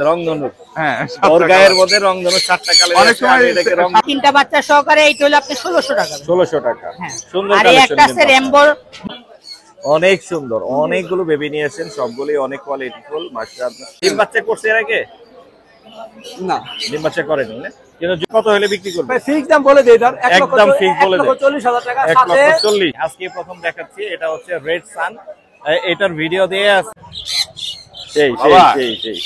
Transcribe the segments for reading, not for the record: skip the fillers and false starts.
রংধনু, হ্যাঁ, ওর গায়ের মধ্যে রংধনু 4টা কালার। অনেক সময় এটাকে রং, তিনটা বাচ্চা সহকারে এইটা হলো আপনি 1600 টাকা। 1600 টাকা। সুন্দর আর কালেকশন। একটা আছে রেমবো, অনেক সুন্দর। অনেকগুলো বেবি নিয়েছেন, সবগুলোই অনেক কোয়ালিটিফুল মাশাআল্লাহ। ডিম বাচ্চা করছে এর আগে? না, ডিম বাচ্চা করেনি না। কিন্তু কত হলে বিক্রি করবে? ফিক্স দাম বলে দেই, ধর একদম ফিক্স বলে দেই, 1,40,000 টাকা। 1,40,000। আজকে প্রথম দেখাচ্ছি, এটা হচ্ছে রেড সান। এটার ভিডিও দিয়ে আছে। সেই সেই সেই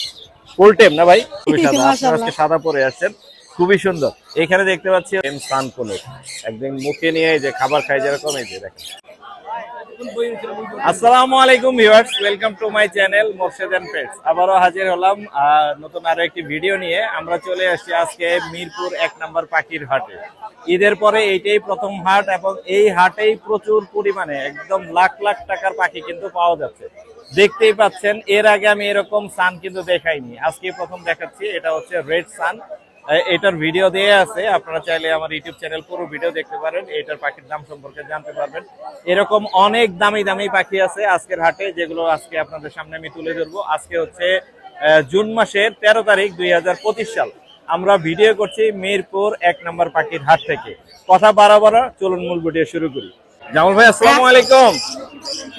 ফুল টেম না ভাই? খুবই সাদা, আপনারা আজকে সাদা পরে আসছেন, খুবই সুন্দর। এখানে দেখতে পাচ্ছি এম সান কোলে, একদম মুখে নিয়ে যে খাবার খায় যেরকম, এই যে দেখেন। আসসালামু আলাইকুম viewers, welcome to my channel Morshed and pets. আবারও হাজির হলাম নতুন আরো একটি ভিডিও নিয়ে। আমরা চলে আসছি আজকে মিরপুর 1 নম্বর পাখির হাটে। ঈদের পরে এইটাই প্রথম হাট, এবং এই হাটেই প্রচুর পরিমাণে একদম লাখ লাখ টাকার পাখি কিন্তু পাওয়া যাচ্ছে। দেখতেই পাচ্ছেন, এর আগে আমি এরকম সান কিন্তু দেখাইনি, আজকে প্রথম দেখাচ্ছি। এটা হচ্ছে রেড সান। এটার ভিডিও দিয়ে আছে, আপনারা চাইলে আমার ইউটিউব চ্যানেল পুরো ভিডিও দেখতে পারেন, এটার পাখির দাম সম্পর্কে জানতে পারবেন। এরকম অনেক দামি দামি পাখি আছে আজকের হাটে, যেগুলো আজকে আপনাদের সামনে আমি তুলে ধরবো। আজকে হচ্ছে জুন মাসের 13 তারিখ 2025 সাল। আমরা ভিডিও করছি মিরপুর 1 নম্বর পাখির হাট থেকে। কথা বাড়াবাড়া, চলুন মূল ভিডিও শুরু করি। জামাল ভাই, আসসালামু আলাইকুম।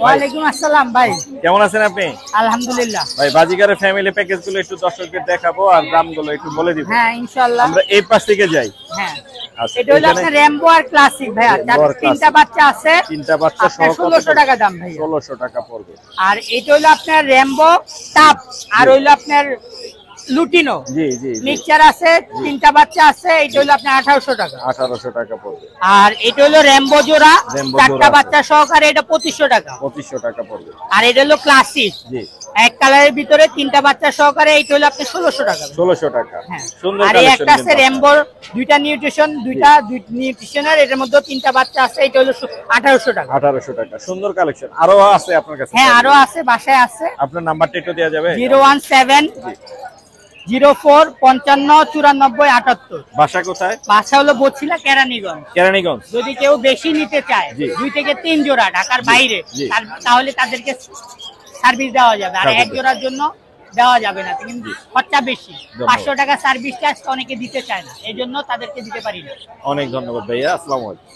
ওয়ালাইকুম আসসালাম ভাই, কেমন আছেন আপনি? আলহামদুলিল্লাহ ভাই, বাজিগারের ফ্যামিলি প্যাকেজ গুলো একটু দর্শকদের দেখাবো আর দামগুলো একটু বলে দিব। হ্যাঁ ইনশাআল্লাহ। আমরা এই পাশ থেকে যাই। হ্যাঁ, আচ্ছা, এটা হলো আপনার রেমবো আর ক্লাসিক ভাইয়া। তিনটা বাচ্চা আছে, তিনটা বাচ্চা সহ 1600 টাকা দাম ভাইয়া। 1600 টাকা পড়বে। আর এটা হলো আপনার রেমবো টাপ, আর হইলো আপনার লুটিনো। জি জি, মিক্সচার আছে, তিনটা বাচ্চা আছে, এটা হলো আপনার 1800 টাকা। 1800 টাকা পড়বে। আর এটা হলো রেমবো জোড়া, রেমবো চারটা জোড়া বাচ্চা সহকারে, এটা 2500 টাকা। 2500 টাকা পড়বে। আর এটা হলো ক্লাসিক, জি, এক কালারের ভিতরে তিনটা বাচ্চা সহকারে, এটা হলো আপনার 1600 টাকা। 1600 টাকা। হ্যাঁ, সুন্দর আর এই কালেকশন। একটা আছে রেমবোর দুইটা নিউট্রিশন, দুইটা নিউট্রিশনার, এর মধ্যে তিনটা বাচ্চা আছে, এটা হলো 1800 টাকা। 1800 টাকা। সুন্দর কালেকশন। আরো আছে আপনার কাছে? হ্যাঁ, আরো আছে, বাসায় আছে। আপনার নাম্বারটা একটু দেওয়া যাবে? 017-04-55-94-78। বাসা কোথায়? বাসা হলো বছিলা, কেরানীগঞ্জ। কেরানীগঞ্জ। যদি কেউ বেশি নিতে চায়, 2 থেকে 3 জোড়া ঢাকার বাইরে, তাহলে তাদেরকে সার্ভিস দেওয়া যাবে। আর এক জোড়ার জন্য দেওয়া যাবে না, কিন্তু খরচা বেশি। 500 টাকা সার্ভিস চার্জ অনেকে দিতে চায় না, এই জন্য তাদেরকে দিতে পারি না। অনেক ধন্যবাদ ভাইয়া, আসসালামু আলাইকুম।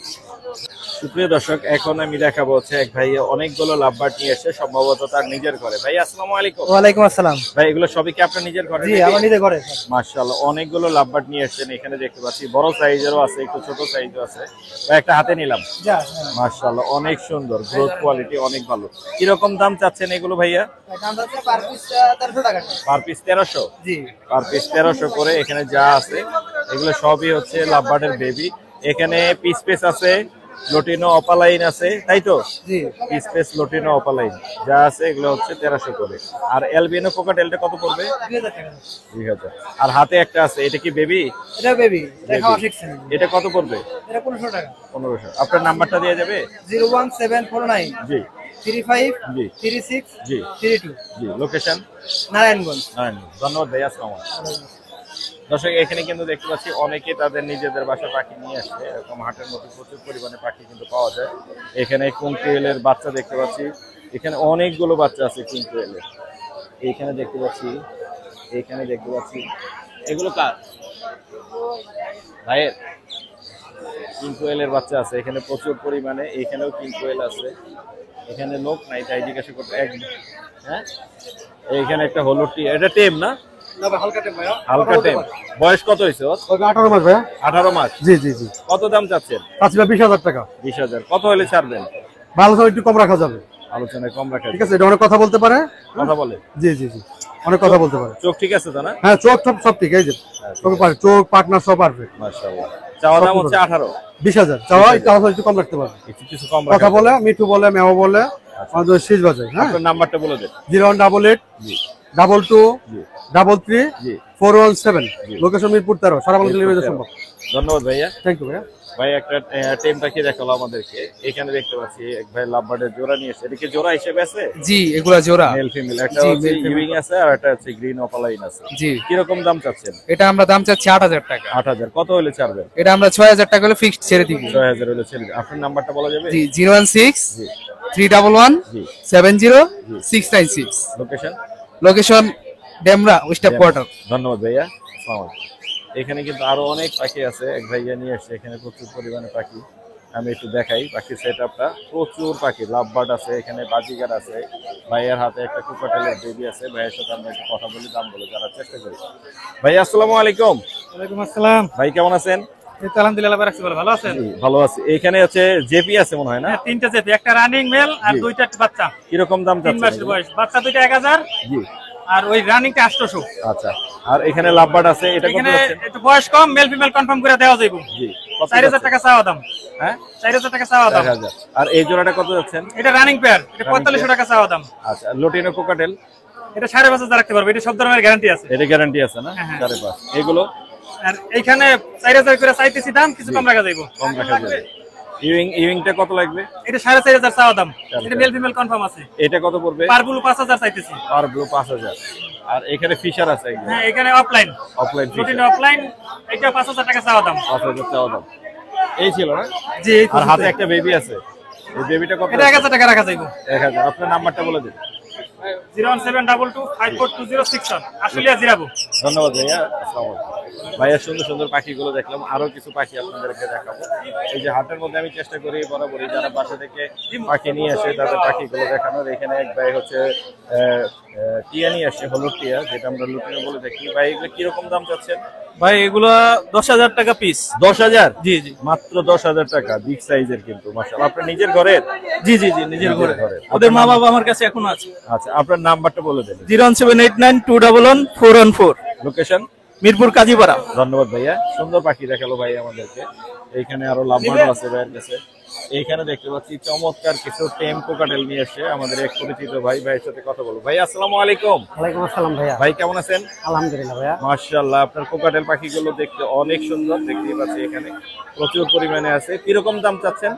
সুপ্রিয় দর্শক, এখন আমি দেখাবো হচ্ছে এক ভাই অনেকগুলো লাভবার্ড নিয়ে এসে, সম্ভবত তার নিজের ঘরে। ভাই আসসালামু আলাইকুম। ওয়ালাইকুম আসসালাম। ভাই, এগুলো সবই কি আপনার নিজের ঘরে? জি, আমার নিজের ঘরে। মাশাআল্লাহ, অনেকগুলো লাভবার্ড নিয়ে এসেছেন। এখানে দেখতে পাচ্ছি বড় সাইজেরও আছে, একটু ছোট সাইজও আছে। ভাই, একটা হাতে নিলাম। মাশাআল্লাহ, অনেক সুন্দর, গ্রোথ কোয়ালিটি অনেক ভালো। কি রকম দাম চাচ্ছেন এগুলো ভাইয়া? দাম হচ্ছে পার পিস 1300 টাকা। Per piece 1300? জি, পার পিস 1300 করে। এখানে যা আছে এগুলো সবই হচ্ছে লাভবার্ডের বেবি। এখানে পিস পেস আছে, লটিনো অপালাইন আছে, তাই তো? জি, পিস পেস লটিনো অপালাইন যা আছে এগুলো হচ্ছে 1300 করে। আর এলবিনো কোকাটেলটা কত পড়বে? 2000 টাকা। 2000। আর হাতে একটা আছে, এটা কি বেবি? এটা বেবি, এটা খাওয়া শিখছে। এটা কত পড়বে? এটা 1500 টাকা। 1500। আপনার নাম্বারটা দিয়ে যাবে? 01749 জি 35 জি 36 জি 32। জি। লোকেশন? নারায়ণগঞ্জ। ধন্যবাদ ভাই, আসসালামু আলাইকুম। দর্শক, এখানে কিন্তু দেখতে পাচ্ছি অনেকে তাদের নিজেদের বাসা পাখি নিয়ে আসছে। এরকম হাটের মধ্যে প্রচুর পরিমাণে পাখি কিন্তু পাওয়া যায়। এখানে কুইন্টেলের বাচ্চা দেখতে পাচ্ছি, এখানে অনেকগুলো বাচ্চা আছে কুইন্টেলের। এইখানে দেখতে পাচ্ছি, এইখানে দেখতে পাচ্ছি। এগুলো কার ভাইয়ের? কিংকোয়েলের বাচ্চা আছে এখানে প্রচুর পরিমাণে। এখানেও কিংকোয়েল আছে। এখানে লোক নাই, তাই জিজ্ঞাসা করতে। হ্যাঁ, এইখানে একটা হলুদ টি, এটা টেম না? হালকা টেম ভাইয়া। হালকা টেম। বয়স কত হয়েছে ওর? 18 মাস ভাইয়া। 18 মাস। জি জি জি। কত দাম চাচ্ছেন? 20,000 টাকা। 20,000। কত হলে ছাড়বেন? ভালো তো একটু কম রাখা যাবে। আলোচনায় কম রাখা ঠিক আছে, এটা অনেক কথা বলতে পারে। কথা বলে? জি জি জি, অনেক কথা বলতে পারে। চোখ ঠিক আছে তো না? হ্যাঁ, চোখ সব ঠিক। এই যে চোখ চোখ পার্টনার সব পারফেক্ট। মাশাআল্লাহ। চাওয়া দাম হচ্ছে 18। 20,000 চাওয়া, একটু কম রাখতে পারবে। কিছু কম রাখা। কথা বলে, মিঠু বলে, মেও বলে, আমাদের শীষ বাজায়। হ্যাঁ, আপনার নাম্বারটা বলে দেন। 0188 জি 22 জি 33 জি 417। লোকেশন মিরপুর 13, সারা বাংলা ডেলিভারি সম্ভব। ধন্যবাদ ভাইয়া। থ্যাংক ইউ ভাইয়া। ভাই, একটা টেম পাখি দেখালো আমাদেরকে। এখানে দেখতে পাচ্ছি এক ভাই লাভবার্ডের জোড়া নিয়ে এসেছে। এটা কি জোড়া হিসেবে আছে? জি, এগুলা জোড়া, মেল ফিমেল। একটা হচ্ছে ইউইং আছে আর একটা হচ্ছে গ্রিন অপালাইন আছে। জি। কি রকম দাম চাচ্ছেন? এটা আমরা দাম চাচ্ছি 8000 টাকা। 8000। কত হলে ছাড়বেন? এটা আমরা 6000 টাকা হলে ফিক্সড ছেড়ে দিব। 6000 হলে ছেড়ে দিন। আপনার নাম্বারটা বলা যাবে? জি, 016 জি 311 জি 70 696। Location? Location Demra staff quarter. ধন্যবাদ ভাইয়া, আসসালামু আলাইকুম। এখানে কিন্তু আরো অনেক পাখি আছে, এক ভাইয়া নিয়ে আসছে এখানে প্রচুর পরিমাণে পাখি। আমি একটু দেখাই পাখির সেটআপটা, প্রচুর পাখি, লাভবার্ড আছে এখানে, বাজিগার আছে, ভাইয়ার হাতে একটা কুকাটেলের বেবি আছে। ভাইয়ের সাথে আমরা একটু কথা বলি, দাম বলে জানার চেষ্টা করি। ভাই আসসালামু আলাইকুম। ওয়ালাইকুম আসসালাম। ভাই কেমন আছেন? এই তো আলহামদুলিল্লাহ ভালো আছেন? জি, ভালো আছি। এখানে হচ্ছে জেপি আছে মনে হয় না? হ্যাঁ, তিনটা জেপি, একটা রানিং মেল আর জি। দুইটা বাচ্চা। কিরকম দাম 3 চাচ্ছেন? মাসের বয়স, বাচ্চা দুইটা 1000 জি, আর ওই রানিংটা 800। আচ্ছা। আর এখানে লাভবার্ড আছে, এটা কত এখানে যাচ্ছেন? একটু বয়স কম, মেল ফিমেল কনফার্ম করে দেওয়া যাইব। জি, কত 4000 যাচ্ছে? টাকা চাওয়া দাম। হ্যাঁ, 4000 টাকা চাওয়া দাম। 4000। আর এই জোড়াটা কত যাচ্ছেন? এটা রানিং পেয়ার, এটা Running 4500 টাকা চাওয়া দাম। আচ্ছা, লটিনো কোকাটেল, এটা 5.5 রাখতে পারবে, এটা সব ধরনের গ্যারান্টি আছে। এটা গ্যারান্টি আছে না? হ্যাঁ, হ্যাঁ। 5.5। এগুলো আর এইখানে 4000 করে চাইতেছি দাম, কিছু কম রাখা যাইব। কম রাখা যাবে। ইউইংটা কত লাগবে? এটা 4500 চাওয়া দাম। এটা মেল ফিমেল কনফার্ম আছে। এটা কত পড়বে? পার ব্লু 5000 চাইতেছি। পার ব্লু 5000। আর এখানে ফিশার আছে একদম, হ্যাঁ, এখানে offline, offline fisher routine offline, এটা 5000 টাকা চাওয়া দাম। 5000 চাওয়া দাম। এই ছিল না? জি, এই তো আর হাতে একটা বেবি আছে, এই বেবিটা কত? এটা 1000 টাকা রাখা যাইব। 1000। আপনার নাম্বারটা বলে দিন। 01722542061 আশুলিয়া জিরাবো। ধন্যবাদ ভাইয়া, আসসালামু আলাইকুম। ভাইয়া সুন্দর সুন্দর পাখিগুলো দেখলাম, আরো কিছু পাখি আপনাদেরকে দেখাবো। এই যে হাটের মধ্যে আমি চেষ্টা করি বরাবরই যারা বাসা থেকে পাখি নিয়ে আসে তাদের পাখিগুলো দেখানোর। এখানে এক ভাই হচ্ছে টিয়া নিয়ে আসছে, হলুদ টিয়া, যেটা আমরা লুটিনো বলে দেখি। ভাই এগুলো কিরকম দাম চাচ্ছেন? ভাই এগুলো 10000 টাকা পিস। 10,000? জি জি মাত্র 10,000 টাকা, বিগ সাইজের কিন্তু মাশাআল্লাহ। আপনার নিজের ঘরের? জি জি জি নিজের ঘরে। ঘরের। ওদের মা বাবা আমার কাছে এখনো আছে। আচ্ছা, আপনার নাম্বারটা বলে দেন। 01789211414 লোকেশন? মিরপুর কাজীপাড়া। ধন্যবাদ ভাইয়া, সুন্দর পাখি দেখালো ভাই আমাদেরকে। এইখানে আরো লাভবার্ড আছে ভাইয়ের কাছে। এইখানে দেখতে পাচ্ছি চমৎকার কিছু টেম কোকাটেল নিয়ে এসে আমাদের এক পরিচিত ভাই, ভাইয়ের সাথে কথা বলবো। ভাই আসসালামু আলাইকুম। ওয়ালাইকুম আসসালাম ভাইয়া। ভাই কেমন আছেন? আলহামদুলিল্লাহ ভাইয়া। মাশাআল্লাহ, আপনার কোকাটেল পাখিগুলো দেখতে অনেক সুন্দর, দেখতেই পাচ্ছি এখানে প্রচুর পরিমাণে আছে। কিরকম দাম চাচ্ছেন?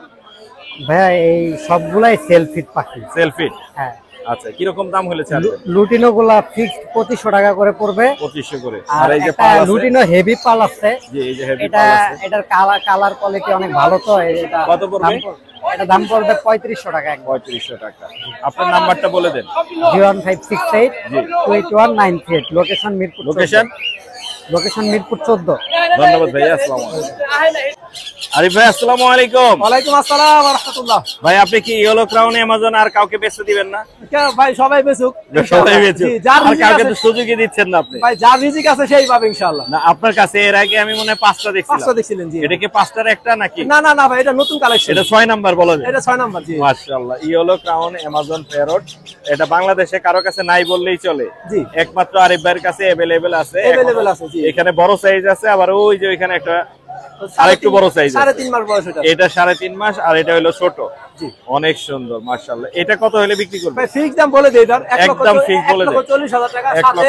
ভাইয়া এই সবগুলাই সেলফিট পাখি। সেলফিট? হ্যাঁ, আচ্ছা, কিরকম দাম হলে ছাড়বেন? লুটিনো গুলা ফিক্সড 2500 টাকা করে পড়বে। 2500 করে। আর আর এই যে একটা পাল আছে? লুটিনো হেভি পাল আছে, জি, এই যে হেভি এটা পাল আছে। এটার কালার কোয়ালিটি অনেক ভালো, তো এটা কত পড়বে? এটা দাম পড়বে 3500 টাকা একদম। 3500 টাকা। আপনার নাম্বারটা বলে দেন। 01568219938। Location Mirpur. Location? Location Mirpur 14। ধন্যবাদ ভাইয়া, আসসালামু আলাইকুম। আরিফ ভাই আসসালামু আলাইকুম। ওয়ালাইকুম আসসালাম ওয়া রাহমাতুল্লাহ। ভাই আপনি কি ইয়েলো ক্রাউন অ্যামাজন আর কাউকে বেচতে দিবেন না? ভাই সবাই বেচুক। সবাই বেচুক। জি, যার আর রিজিক কাউকে আছে- তো সুযোগই দিচ্ছেন না আপনি। ভাই যার রিজিক আছে সেই পাবে ইনশাআল্লাহ। না, আপনার কাছে এর আগে আমি মনে হয় 5টা দেখছিলাম। 5টা দেখছিলেন? জি। এটা কি 5টার একটা নাকি? না না না ভাই, এটা নতুন কালেকশন। এটা 6 নাম্বার বলা যায়। এটা 6 নাম্বার। জি মাশাআল্লাহ, ইয়েলো ক্রাউন অ্যামাজন প্যারট। এটা বাংলাদেশে কারো কাছে নাই বললেই চলে। জি। একমাত্র আরিফ ভাইয়ের কাছে अवेलेबल আছে। Available আছে, জি। এখানে বড় সাইজ আছে, আবার ওই যে ওইখানে একটা আরেকটু বড় সাইজ আছে। 3.5 মাস বয়স এটা। এটা 3.5 মাস, আর এটা হলো ছোট। জি। অনেক সুন্দর মাশাআল্লাহ। এটা কত হলে বিক্রি করবে? ভাই ফিক্স দাম বলে দেই, এটার একদম fix বলে দেন। 1,40,000 টাকা, 1,40,000 সাথে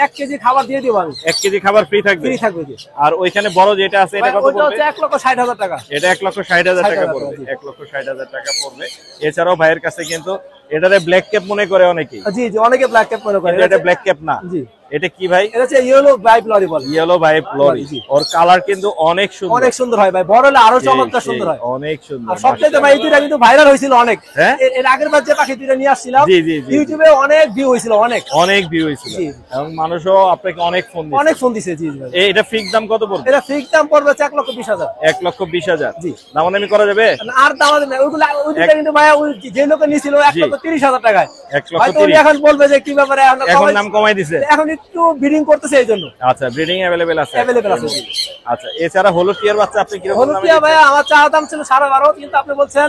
1 কেজি খাবার দিয়ে দিব আমি। 1 কেজি খাবার ফ্রি থাকবে? ফ্রি থাকবে। জি আর ওইখানে বড় যেটা আছে এটা ভাই কত ওটা পড়বে? হচ্ছে 1,60,000 টাকা। এটা 1,60,000 টাকা 60,000 পড়বে। জি। 1,60,000 টাকা পড়বে। এছাড়াও ভাইয়ের কাছে কিন্তু এটারে ব্ল্যাক ক্যাপ মনে করে অনেকেই, জি জি, অনেকে ব্ল্যাক ক্যাপ মনে করে। কিন্তু এটা ব্ল্যাক ক্যাপ না। জি। এটা কি ভাই? এটা হচ্ছে ইয়েলো বাইপ লরি বলে। Yellow bibbed lory. জি। ওর কালার কিন্তু অনেক সুন্দর, অনেক সুন্দর হয় ভাই, বড় হলে আরো চমৎকার সুন্দর হয়। অনেক সুন্দর। আর সবচেয়ে ভাই এই দুইটা কিন্তু ভাইরাল হয়েছিল অনেক। হ্যাঁ? এর আগের বার যে পাখি দুইটা নিয়ে আসছিলাম, জি, জি, জি। ইউটিউবে অনেক ভিউ হয়েছিল, অনেক অনেক ভিউ হয়েছিল, জি। এবং মানুষও আপনাকে অনেক ফোন দিচ্ছে। অনেক ফোন দিছে। জি জি ভাই। এটা ফিক্স দাম কত পড়বে? এটা ফিক্স দাম পড়বে 1,20,000। 1,20,000। জি। দামাদামি করা যাবে? আর দাম ওইগুলো ওই দুইটা কিন্তু ভাই ওই যে লোকে নিয়েছিল 1,30,000 টাকায়। 1,30,000 ভাই তো উনি এখন বলবে যে কি ব্যাপারে এখন দাম কমাই দিছে। এখন একটু বিডিং করতেছে এই জন্য। আচ্ছা, ব্রিডিং अवेलेबल আছে? Available আছে, জি। আচ্ছা, এছাড়া হলুদ টিয়ার বাচ্চা আপনি কিরকম হলুদ দামে টিয়া ভাই দিচ্ছেন? আমার চাওয়া দাম ছিল 12.5, কিন্তু আপনি বলছেন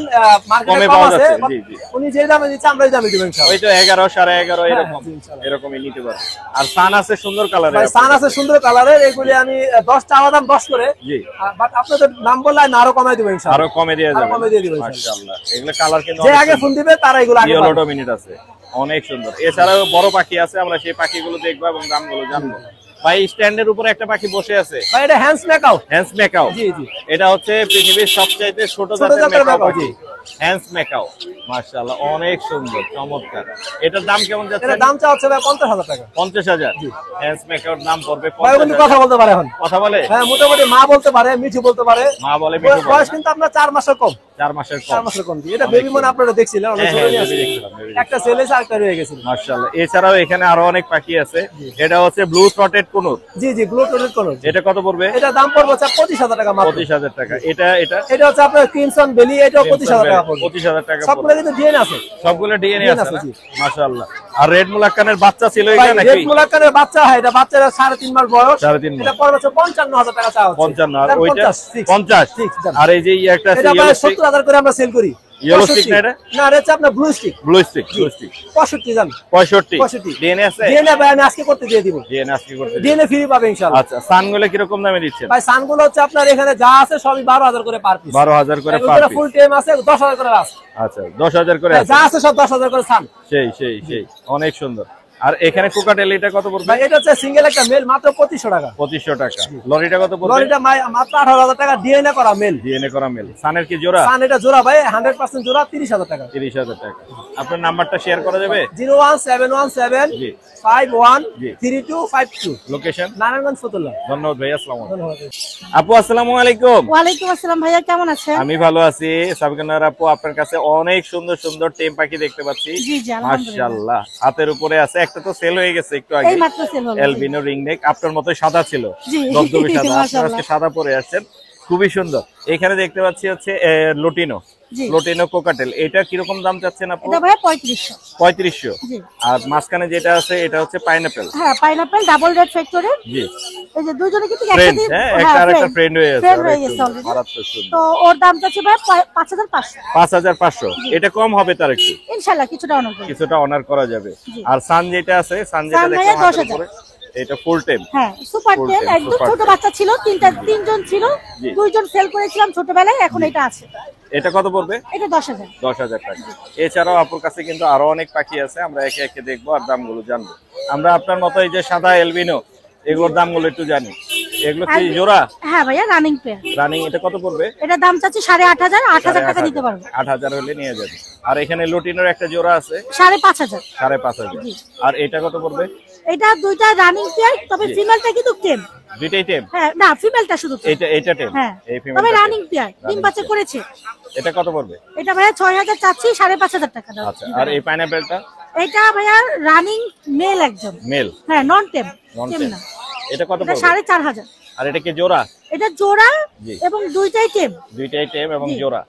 মার্কেটে কমে কম পাওয়া আছে। যাচ্ছে, জি, জি। উনি যে দামে দিচ্ছে আমরা এই দামে দিব ইনশাআল্লাহ। ওই তো 11, 11.5 এরকম, জি, ইনশাআল্লাহ। এরকমই নিতে পারেন। আর সান আছে সুন্দর কালারের। ভাই সান আছে সুন্দর কালারের, এগুলি আমি 10 চাওয়া দাম 10 করে। জি। বাট আপনাদের দাম বললে আমি আরো কমাই দিব ইনশাআল্লাহ। আরো কমে দেওয়া আরো যাবে? কমে দিয়ে দিব ইনশাআল্লাহ। মাশাআল্লাহ, এগুলো কালার কিন্তু যে অনেক আগে সুন্দর। ফোন দিবে তারা এগুলো আগে ইয়েলো পাবে। ডমিনেট আছে, অনেক সুন্দর। এছাড়াও বড় পাখি আছে, আমরা সেই পাখিগুলো দেখবো এবং দামগুলো জানবো। ভাই স্ট্যান্ডের উপরে একটা পাখি বসে আছে, ভাই এটা হ্যান্ডস মেকাও। Hahn's macaw. জি জি। এটা হচ্ছে পৃথিবীর সবচাইতে ছোট ছোট জাতের জাতের ম্যাকাও ম্যাকাও, পাখি। জি। হ্যান্স মেকাও, মাশাআল্লাহ অনেক সুন্দর, চমৎকার। এটার দাম কেমন যাচ্ছে? এটার দাম চাচ্ছে ভাই 50,000 টাকা। 50,000। হ্যান্স মেকাওর দাম পড়বে ভাই কিন্তু 50,000। কথা বলতে পারে এখন। কথা বলে? হ্যাঁ, মোটামুটি মা বলতে পারে, মিঠু বলতে পারে। মা বলে, মিঠু বলে। বয়স কিন্তু আপনার 4 মাসের কম। 4 মাসের 4 কম। মাসের কম। এটা বেবি মনে আপনারা দেখছিলেন, অনেক হ্যাঁ, ছোট হ্যাঁ, নিয়ে baby আসছে। দেখছিলাম, baby দেখছিলাম। একটা ছেলে আরেকটা রয়ে গেছিল। মাশাআল্লাহ। এছাড়াও এখানে আরো অনেক পাখি আছে। এটা হচ্ছে ব্লু থ্রটেড কুনুর। জি জি, ব্লু টোনের কোন। এটা কত পড়বে? এটা দাম পড়বে 25,000 টাকা মাত্র। 25,000 টাকা। এটা এটা হচ্ছে আপনার ক্রিমসন বেলি, এটাও 25,000 টাকা পড়বে। 25,000 টাকা সবগুলো পড়বে। কিন্তু ডিএনএ আছে। সবগুলো ডিএনএ DNA আছে আছে, না? জি। মাশাআল্লাহ। আর রেড মুলাক্কানের বাচ্চা ছিল ভাই এটা নাকি? রেড মুলাক্কানের বাচ্চা হয়, এটা বাচ্চারা 3.5 মাস বয়স। 3.5 মাস। এটা পড়বে 55,000 টাকা চাওয়া হচ্ছে। 55। আর দাম ওইটা 50 50। ঠিক দাম। আর এই যে একটা আছে এটা ইয়েলো প্রায় স্টিক, 70,000 করে আমরা সেল করি। Yellow 65 stick না এটা? না, এটা হচ্ছে আপনার blue stick. Blue stick, blue stick. 65 জান। 65 ডিএনএ আছে? ডিএনএ ভাই আমি আজকে করতে দিয়ে দিব। ডিএনএ আজকে করতে দিন। ডিএনএ ফ্রি পাবে ইনশাআল্লাহ। আচ্ছা, সানগুলো কি রকম দামে দিচ্ছেন? ভাই সানগুলো হচ্ছে আপনার এখানে যা আছে সবই 12,000 করে পার পিস। 12,000 করে পার পিস। ফুল টাইম আছে 10,000 করে আছে। আচ্ছা, 10,000 করে আছে। যা আছে সব 10,000 করে সান। সেই অনেক সুন্দর। আর এখানে কোকাটেল এটা কত পড়বে? ভাই এটা হচ্ছে সিঙ্গেল একটা মেল মাত্র 2500 টাকা। 2500 টাকা। লরিটা কত পড়বে? লরিটা মাত্র 18,000 টাকা ডিএনএ করা মেল। ডিএনএ করা মেল। সানের কি জোড়া? সান এটা জোড়া ভাই 100% জোড়া 30,000 টাকা। 30,000 টাকা। আপনার নাম্বারটা শেয়ার করা যাবে? 01717 জি। 513252। লোকেশন? নারায়ণগঞ্জ ফতুল্লা। ধন্যবাদ ভাই, আসসালামু আলাইকুম। ধন্যবাদ। আপু আসসালামু আলাইকুম। ওয়ালাইকুম আসসালাম ভাইয়া, কেমন আছেন? আমি ভালো আছি। সাবিকানার আপু, আপনার কাছে অনেক সুন্দর সুন্দর টেম পাখি দেখতে পাচ্ছি। জি, জি, আলহামদুলিল্লাহ। মাশাআল্লাহ। হাতের উপরে আছে, একটা তো সেল হয়ে গেছে একটু আগে। এই মাত্র সেল হলো। এলবিনো রিং নেক, আপনার মতো সাদা ছিল, জি। দবদবে সাদা। আপনার মাশাআল্লাহ। আজকে সাদা পরে আসছেন, খুবই সুন্দর। এখানে দেখতে পাচ্ছি হচ্ছে লুটিনো, জি। Lutino cockatiel. এটা কিরকম দাম চাচ্ছেন আপু? এটা ভাইয়া 3500। 3500। জি। আর মাঝখানে যেটা আছে এটা হচ্ছে পাইনাপেল। হ্যাঁ, পাইনাপল ডাবল রেড ফ্যাক্টরি। জি। এই যে দুইজনে কিন্তু ফ্রেন্ড, একসাথে হ্যাঁ, একটা আরেকটা ফ্রেন্ড হয়ে আছে। ফ্রেন্ড হয়ে অনেক গেছে সুন্দর, অলরেডি। মারাত্মক সুন্দর। তো ওর দাম চাচ্ছি ভাই 5500। 5500। এটা কম হবে তার একটু, ইনশাআল্লাহ কিছুটা অনার করব। কিছুটা অনার করা যাবে। জি। আর সান যেটা আছে, সান যেটা সান দেখলাম ভাইয়া হাতের 10,000 উপরে, এটা ফুল টাইম। হ্যাঁ, সুপার Full টেন, time, একদম super ছোট time। বাচ্চা ছিল, তিনজন ছিল, জি। দুইজন সেল করেছিলাম ছোটবেলায়, এখন এটা আছে। এটা কত পড়বে? এটা 10,000। 10,000 টাকা। এছাড়াও আপুর কাছে কিন্তু আরো অনেক পাখি আছে, আমরা একে একে দেখবো আর দামগুলো জানবো। আমরা আপনার মতো এই যে সাদা এলবিনো, এগুলোর দামগুলো একটু জানি। এগুলো কি জোড়া? হ্যাঁ ভাইয়া, রানিং পেয়ার। রানিং। এটা কত পড়বে? এটা দাম চাচ্ছি 8,500, 8,000 টাকা দিতে পারবো। 8,000 হলে নিয়ে যাবে। আর এখানে লুটিনোর একটা জোড়া আছে 5,500। 5,500। জি। আর এটা কত পড়বে? এটা দুইটা রানিং পেয়ার, তবে ফিমেলটা কিন্তু টেম। দুইটাই টেম? হ্যাঁ, না, ফিমেলটা শুধু tame। এটা টেম। হ্যাঁ, এই তবে ফিমেলটা রানিং পেয়ার, ডিম বাচ্চা করেছে। এটা কত পড়বে? এটা ভাইয়া 6,000 চাচ্ছি, 5,500 টাকা দাও। আচ্ছা। আর এই পাইনাপেলটা? এটা ভাইয়া রানিং মেল একজন। মেল, হ্যাঁ, নন টেম। নন টেম টেম। না। এটা কত এটা পড়বে? 4,500। আর এটা কি জোড়া? এটা জোড়া জি। এবং দুইটাই টেম। দুইটাই টেম এবং জি। জোড়া।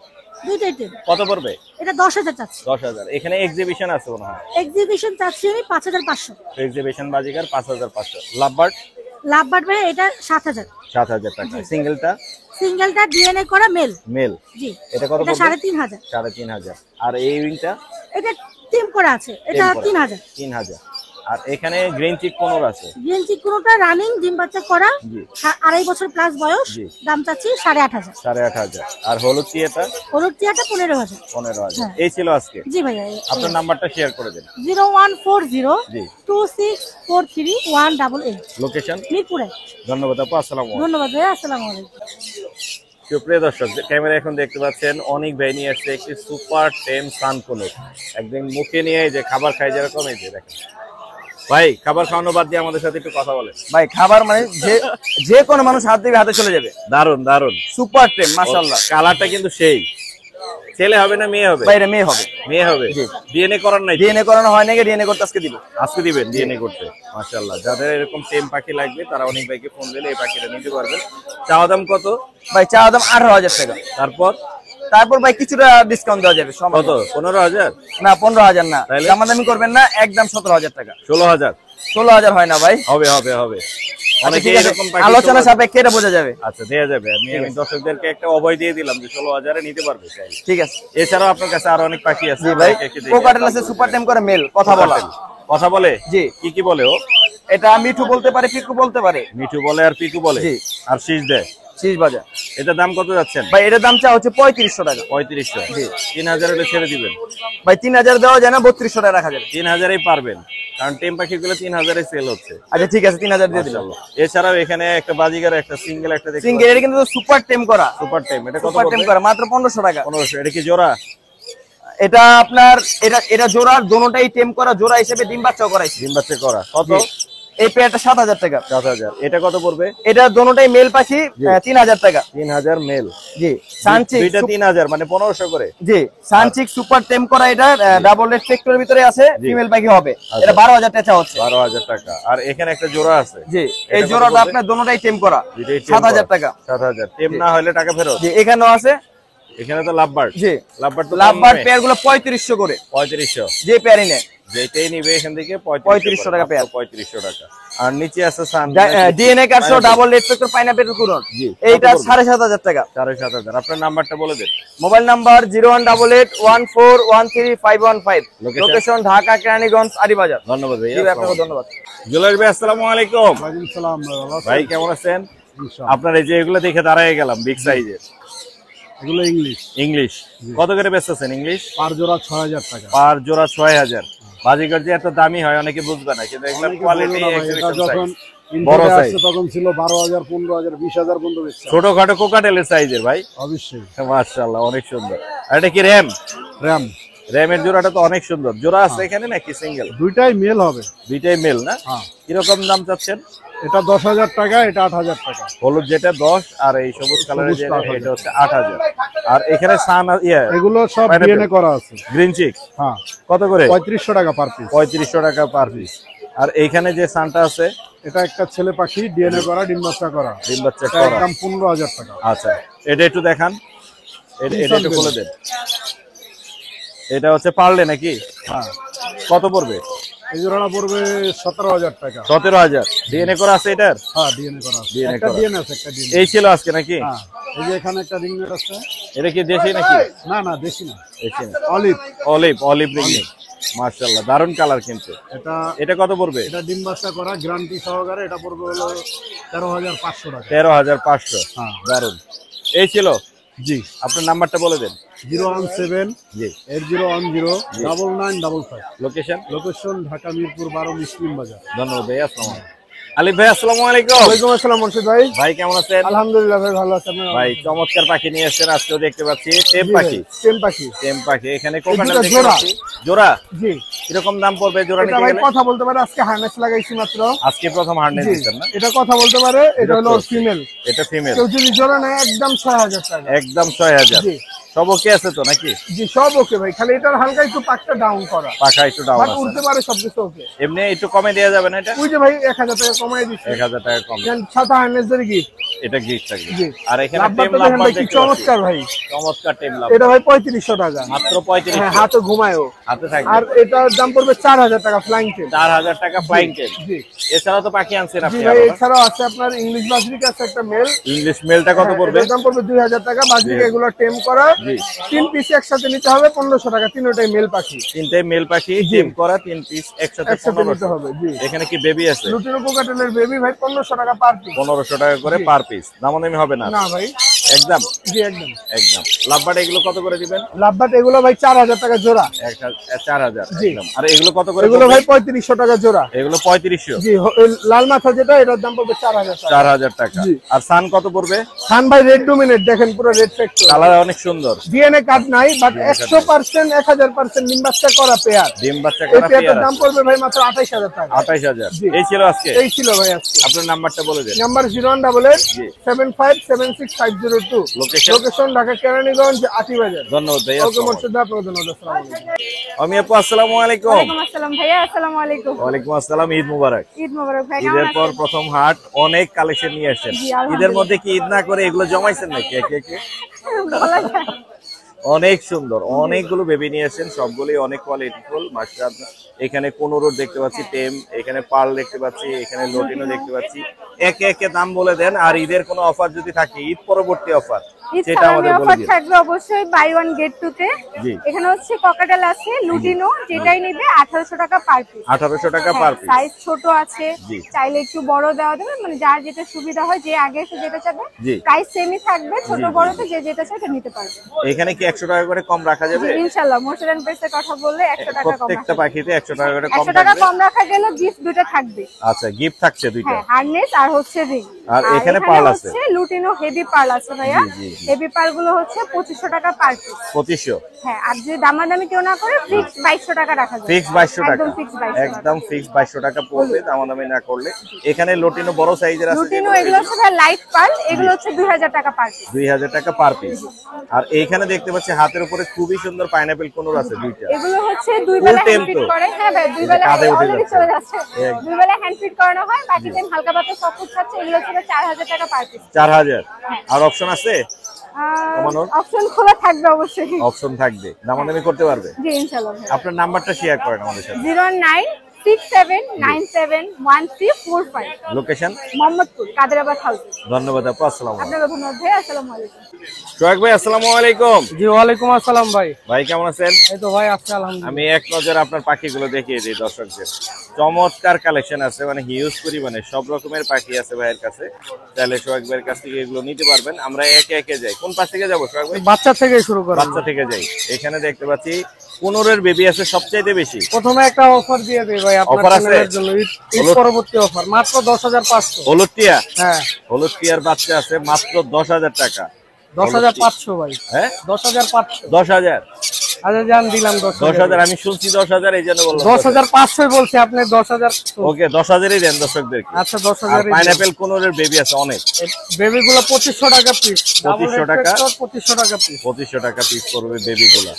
দুইটাই টেম। কত পড়বে? এটা 10,000 চাচ্ছি। 10,000। এখানে এক্সিবিশন আছে মনে হয়। এক্সিবিশন চাচ্ছি আমি 5,500। এক্সিবিশন বাজিকার 5,500। লাভবার্ড লাভবার্ড ভাই এটা 7,000। 7,000 টাকা। সিঙ্গেলটা? সিঙ্গেলটা ডিএনএ করা মেল। মেল। জি। এটা কত এটা পড়বে? 3,500। 3,500। আর এই উইংটা? এটা টিম করা আছে, এটা 3,000। 3,000। আর এখানে গ্রিন চিক কোনর আছে? গ্রিন চিকুনোটা রানিং, ডিম বাচ্চা করা, জি। 2.5 বছর প্লাস বয়স, জি। দাম চাচ্ছি 8,500। 8,500। আর হলুদ চিয়েটা? হলুদ টিয়াটা 15,000। 15,000। হ্যাঁ। এই ছিল আজকে। জি ভাইয়া। আপনার নাম্বারটা শেয়ার করে দেন। 0140 জি। 2643 188। লোকেশন? মিরপুরে। ধন্যবাদ আপু, আসসালামু আলাইকুম। ধন্যবাদ ভাইয়া, আসসালামু আলাইকুম। সুপ্রিয় দর্শক, ক্যামেরা এখন দেখতে পাচ্ছেন অনেক ভাই নিয়ে আসছে একটি সুপার টেম সানকোনোর। একদম মুখে নিয়ে এই যে খাবার খাই যেরকম, এই যে দেখেন ভাই, খাবার খাওয়ানো বাদ দিয়ে আমাদের সাথে একটু কথা বলে। ভাই খাবার মানে যে কোনো মানুষ হাত দিবে হাতে চলে যাবে। দারুন দারুন, সুপার টেম মাশাআল্লাহ। কালারটা কিন্তু সেই। ছেলে হবে না মেয়ে হবে? ভাই এটা মেয়ে হবে। মেয়ে হবে। ডিএনএ করার নাই? ডিএনএ করানো হয় নাকি, ডিএনএ করতে আজকে দিব। আজকে দিবেন ডিএনএ করতে? মাশাআল্লাহ। যাদের এরকম টেম পাখি লাগবে তারা অনেক ভাইকে ফোন দিলে এই পাখিটা নিতে পারবেন। চাওয়া দাম কত? ভাই চা দাম 18,000 টাকা। তারপর ভাই কিছুটা ডিসকাউন্ট দেওয়া যাবে। কত? 15,000? না 15,000 না, তাহলে? দামাদামি করবেন না, একদম 17,000 টাকা। 16,000? 16,000 হয় না ভাই। হবে হবে হবে। অনেকে ঠিক আছে, এরকম পাখি আলোচনা সাপেক্ষে এটা বোঝা যাবে। আচ্ছা, দেয়া যাবে। আমি দর্শকদেরকে একটা অভয় দিয়ে দিলাম যে 16,000-এ নিতে পারবে। ঠিক আছে। এছাড়াও আপনার কাছে আরো অনেক পাখি আছে। জি ভাই, একে একে দেখি। কোকাটেল আছে, সুপার টেম করে মেল, কথা বলা। কথা বলে? জি। কি কি বলে ও? এটা মিঠু বলতে পারে, পিকু বলতে পারে। মিঠু বলে আর পিকু বলে? জি। আর শীষ দেয়? শীষ বাজার। এটা দাম কত যাচ্ছেন? ভাই এটার দাম চা হচ্ছে 3500 টাকা। 3500? 3,000 হলে ছেড়ে দিবেন? ভাই 3,000 দেওয়া যায় না, 3200 টাকা রাখা যাবে। 3,000-এই পারবেন, কারণ টেম পাখিগুলো 3,000-এ সেল হচ্ছে। আচ্ছা ঠিক আছে, 3,000 দিয়ে দিলাম। এছাড়াও এখানে একটা বাজিগার, একটা সিঙ্গেল একটা দেখতে সিঙ্গেল, এটা কিন্তু সুপার টেম করা। সুপার টেম। এটা কত সুপার টেম পড়বে? করা মাত্র 1500 টাকা। 1500। এটা কি জোড়া? এটা আপনার এটা জোড়া দোনোটাই টেম করা জোড়া হিসেবে ডিম বাচ্চাও করাইছি। ডিম বাচ্চা করা কত? এই পেয়ারটা 7000 টাকা। 7000। এটা কত পড়বে? এটা দোনোটাই মেল পাখি 3000 টাকা। 3000 মেল। জি সানচিক দুইটা 3000 মানে 1500 করে। জি সানচিক সুপার টেম করা, এটা ডাবল রেড ফ্যাক্টরের ভিতরে আছে, ফিমেল পাখি হবে। এটা 12000 টাকা হচ্ছে। 12000 টাকা। আর এখানে একটা জোড়া আছে। জি এই জোড়াটা আপনার দোনোটাই টেম করা 7000 টাকা। 7000। টেম না হলে টাকা ফেরত। জি এখানেও আছে। এখানে তো লাভবার্ড। জি লাভবার্ড তো লাভবার্ড পেয়ার গুলো 3500 করে। 3500। যে পেয়ারই নেয় যেটাই নিবে এখান থেকে 3500 টাকা পেয়ার। 3500 টাকা। আর নিচে আছে সান ডিএনএ কার্ডসহ ডাবল রেড ফ্যাক্টর পাইনাপেল কুরন। জি এইটা 7500 টাকা। 7500। আপনার নাম্বারটা বলে দেন। Mobile number 01881413515। Location Dhaka Keraniganj Aribazar. ধন্যবাদ ভাই। জি ভাই আপনাকে ধন্যবাদ। জুয়েলার ভাই আসসালামু আলাইকুম। ওয়ালাইকুম সালাম। ভাই কেমন আছেন? ইনশাআল্লাহ। আপনার এই যে এগুলো দেখে দাঁড়ায় গেলাম বিগ সাইজের। এগুলো ইংলিশ। ইংলিশ কত করে বেচতেছেন ইংলিশ? পার জোড়া 6000 টাকা। পার জোড়া 6000। বাজিগর যে এত দামি হয় অনেকে বুঝবে না, কিন্তু এগুলোর অনেকে কোয়ালিটি বললো না ভাই, এটা যখন বড় ইন্ডিয়া সাইজ। আসছে তখন ছিল 12000, 15000, 20000 পর্যন্ত বেচছে। ছোটখাটো কোকাটেলের সাইজের ভাই। অবশ্যই। মাশাআল্লাহ অনেক সুন্দর। আর এটা কি র্যাম? র্যাম র্যামের জোড়াটা তো অনেক সুন্দর। জোড়া আছে এখানে নাকি সিঙ্গেল? দুইটাই মেল হবে। দুইটাই মেল না? হ্যাঁ। কিরকম দাম চাচ্ছেন? এটা 10000 টাকা, এটা 8000 টাকা। হলুদ যেটা 10 আর এই সবুজ কালারের যেটা এটা হচ্ছে 8000। আর এখানে সান এগুলো সব Pineapple। ডিএনএ করা আছে। গ্রিন চিক হ্যাঁ কত করে? 3500 টাকা পার পিস। 3500 টাকা পার পিস। আর এইখানে যে সানটা আছে এটা একটা ছেলে পাখি ডিএনএ করা, ডিম বাচ্চা করা। ডিম বাচ্চা এটা করা। একদম 15000 টাকা। আচ্ছা এটা একটু দেখান। এটা একটু খুলে দেন। এটা হচ্ছে পারলে নাকি? হ্যাঁ কত পড়বে? এই জোড়াটা পড়বে 17000 টাকা। 17000। ডিএনএ করা আছে এটার? হ্যাঁ ডিএনএ করা আছে। DNA একটা করা। ডিএনএ আছে, একটা ডিএনএ। এই ছিল আজকে নাকি? হ্যাঁ এই যে এখানে একটা রিংনেট আছে। এটা কি দেশি নাকি? না না দেশি না, দেশি না। অলিভ। Olive ring. মাশাআল্লাহ দারুন কালার কিন্তু। এটা এটা কত পড়বে? এটা ডিম বাচ্চা করা গ্যারান্টি সহকারে। এটা পড়বে হলো 13500 টাকা। 13500। হ্যাঁ। দারুন। এই ছিল। জি আপনার নাম্বারটা বলে দেন। 017 জি 8010 9955। লোকেশন। লোকেশন ঢাকা মিরপুর 12 মুসলিম বাজার। ধন্যবাদ ভাই। আসসালামু আলাইকুম। আলিফ ভাই আসসালামু আলাইকুম। ওয়ালাইকুম আসসালাম মুর্শিদ ভাই। ভাই কেমন আছেন? আলহামদুলিল্লাহ ভাই ভালো আছি। আপনি? ভাই চমৎকার পাখি নিয়ে এসেছেন আজকেও দেখতে পাচ্ছি। টেম জি ভাই, পাখি। টেম পাখি। টেম পাখি। এখানে কোকাটেল দুটো দেখতে জোড়া। পাচ্ছি। জোড়া জি কিরকম দাম পড়বে জোড়া এটা নিতে ভাই গেলে? কথা বলতে পারে, আজকে হার্নেস লাগাইছি মাত্র। আজকে প্রথম হার্নেস জি দিচ্ছেন না? এটা কথা বলতে পারে। এটা হলো ফিমেল। এটা ফিমেল। কেউ যদি জোড়া নেয় একদম 6000 টাকা। একদম 6000। জি সব ওকে আছে তো নাকি? জি সব ওকে ভাই, খালি এটার হালকা একটু পাকটা ডাউন করা। পাখা একটু ডাউন বাট আছে। উঠতে পারে সবকিছু ওকে। এমনি একটু কমে দেওয়া যাবে না এটা? ওই যে ভাই 1000 টাকা কমাই দিচ্ছি। 1000 টাকা কম। সাদা হার্নেস ধরে কি এটা গিফট থাকবে। জি আর এখানে লাভবারটা টেম দেখেন লাভবার ভাই কি দেখতে চমৎকার ভাই। পাচ্ছি। চমৎকার টেম লাভ। এটা ভাই 3500 টাকা। মাত্র 3500। হ্যাঁ হাতে ঘুমায়ও। হাতে থাকবে। আর এটার দাম পড়বে 4000 টাকা ফ্লাইং টেল। 4000 টাকা ফ্লাইং টেম। জি এছাড়া তো পাখি আনছেন জি আপনি ভাই আরো না? এছাড়াও আছে আপনার ইংলিশ বাজরিক আছে একটা মেল। ইংলিশ মেলটা কত পড়বে? এটার দাম পড়বে 2000 টাকা। বাজরিক এগুলো টেম করা। জি। 3 পিস একসাথে নিতে হবে 1500 টাকা। তিনটাই মেল পাখি। তিনটাই মেল পাখি টেম করা 3 পিস একসাথে একসাথে নিতে 1500। হবে। জি এখানে কি বেবি আছে? লুটিনো কোকাটেলের বেবি ভাই 1500 টাকা পার পিস। 1500 টাকা করে পার পিস। দামাদামি হবে না? না ভাই একদম জি একদম। একদম। লাভবার্ড এগুলো কত করে দিবেন? লাভবাট এগুলো ভাই 4000 টাকা জোড়া। 4000। জি। একদম। আর এগুলো কত করে? এগুলো পড়বে? ভাই 3500 টাকা জোড়া। এগুলো 3500। জি ওই লাল মাথা যেটা এটার দাম পড়বে 4000 টাকা। 4000 টাকা। জি। আর সান কত পড়বে? খান ভাই রেড ডোমিনেট দেখেন পুরো রেড ফ্যাক্টর। কালার অনেক সুন্দর। ডিএনএ কার্ড নাই বাট 100% 1000% ডিম বাচ্চা করা পেয়ার। ডিম বাচ্চা এই করা পেয়ারটার পেয়ার দাম পড়বে ভাই মাত্র 28000 টাকা। 28000। জি। এই ছিল আজকে। এই ছিল ভাই আজকে। আপনার নাম্বারটা বলে দেন। নাম্বার 018 জি। 7576502। লোকেশন? লোকেশন ঢাকা কেরানীগঞ্জ আটিবাজার। ধন্যবাদ ভাই। ওকে মুর্শিদ ভাই আপনাকে ধন্যবাদ। আসসালামু আলাইকুম। আমি আপু আসসালামু আলাইকুম। ওয়ালাইকুম আসসালাম ভাইয়া। আসসালামু আলাইকুম। ওয়ালাইকুম আসসালাম। ঈদ মুবারক। ঈদ মোবারক ভাই। কেমন ঈদের পর আছেন? প্রথম হাট অনেক কালেকশন নিয়ে আসছেন। জি, আলহামদুলিল্লাহ। ঈদের মধ্যে কি ঈদ না করে এগুলো জমাইছেন নাকি একে একে? বলা যায়। অনেক সুন্দর অনেকগুলো বেবি নিয়ে আসছেন, সবগুলোই অনেক কোয়ালিটিফুল মাশাআল্লাহ। এখানে কোনোরোড দেখতে পাচ্ছি, টেম, এখানে পার্ল দেখতে পাচ্ছি, এখানে লোটিনো দেখতে পাচ্ছি। একে একে দাম বলে দেন। আর ঈদের কোনো অফার যদি থাকে, ঈদ পরবর্তী অফার, ঈদ সেটা সালামি আমাদের বলে অফার দিন। থাকবে অবশ্যই বাই ওয়ান গেট টু তে। জি। এখানে হচ্ছে ককাটেল আছে, লুটিনো, যেটাই নিবে 1800 টাকা পার পিস। 1800 টাকা পার পিস। সাইজ ছোট আছে, জি। চাইলে একটু বড় দেওয়া যাবে, মানে যার যেটা সুবিধা হয়, যে আগে এসে যেটা চাবে। জি। প্রাইস সেমই থাকবে, ছোট জি, জি, বড়তে যে যেটা চায় সেটা নিতে পারবে। এখানে কি 100 টাকা করে কম রাখা যাবে? ইনশাআল্লাহ মোর্শেদ এন্ড পেটসের কথা বললে 100 টাকা কম প্রত্যেকটা রাখা পাখিতে 100 টাকা করে কম 100 টাকা থাকবে। কম রাখা গেল, গিফট দুটো থাকবে। আচ্ছা, গিফট থাকছে দুইটা। হ্যাঁ, হারনেস আর হচ্ছে রিং। আর এখানে পার্ল আছে লুটিনো হেভি পার্ল আছে ভাইয়া। হেভি পার্ল গুলো হচ্ছে 2500 টাকা পার পিস। 2500। হ্যাঁ, আর যদি দামাদামি কেউ না করে ফিক্স 2200 টাকা রাখা যাবে। ফিক্স 2200 টাকা, একদম ফিক্স 2200 একদম ফিক্স 2200 টাকা পড়বে দামাদামি না করলে। এখানে লুটিনো বড় সাইজের আছে, লুটিনো এগুলো হচ্ছে ভাই লাইট পার্ল, এগুলো হচ্ছে 2000 টাকা পার পিস। 2000 টাকা পার পিস। আর এইখানে দেখতে পাচ্ছি হাতের উপরে খুবই সুন্দর পাইনাপল কোনর আছে দুইটা। এগুলো হচ্ছে দুই বেলা হ্যান্ড ফিট করে। হ্যাঁ ভাই, দুই বেলা অলরেডি চলে যাচ্ছে। দুই বেলা হ্যান্ড ফিট করানো হয়, বাকি টাইম হালকা পাতলা সফট থাকছে। এগুলো হচ্ছে 4000 টাকা পার পিস। 4000। আর অপশন আছে? অপশন খোলা থাকবে অবশ্যই। অপশন থাকবে, দামাদামি করতে পারবে। জি ইনশাআল্লাহ। আপনার নাম্বারটা শেয়ার করেন আমাদের সাথে। 09679713545। Location Mohammadpur, Kaderabad house. ধন্যবাদ আপু, আসসালামু আলাইকুম। আপনাকে ধন্যবাদ ভাই, আসসালামু আলাইকুম। সোহাগ ভাই আসসালামু আলাইকুম। জি ওয়ালাইকুম আসসালাম ভাই। ভাই কেমন আছেন? এই তো ভাই আছি আলহামদুলিল্লাহ। আমি এক নজর আপনার পাখিগুলো দেখিয়ে দিই দর্শকদের। চমৎকার কালেকশন আছে, মানে হিউজ পরিমাণে সব রকমের পাখি আছে ভাইয়ের কাছে। চাইলে সোহাগ ভাইয়ের কাছ থেকে এগুলো নিতে পারবেন। আমরা একে একে যাই। কোন পাশ থেকে যাবো সোহাগ ভাই? বাচ্চা থেকে শুরু করা। বাচ্চা থেকে যাই। এখানে দেখতে পাচ্ছি 15 বেবি আছে সবচাইতে বেশি। প্রথমে একটা অফার দিয়ে দেই ভাই আপনার অফার আছে? চ্যানেলের জন্য, ঈদ পরবর্তী অফার মাত্র 10500। হলুদ টিয়া? হ্যাঁ, হলুদ টিয়ার বাচ্চা আছে মাত্র 10,000 টাকা। 10500 ভাই। হ্যাঁ 10500। 10,000। আচ্ছা জান দিলাম 10,000। আমি শুনছি 10,000, এই জন্য বললাম 10500 বলছি, আপনি 10000। ওকে 10,000ই দেন দর্শকদের। আচ্ছা 10000। পাইনাপেল কোনরের বেবি আছে অনেক। বেবি গুলো 2500 টাকা পিস। 2500 টাকা? 2500 টাকা পিস। 2500 টাকা পিস পড়বে বেবি গুলা।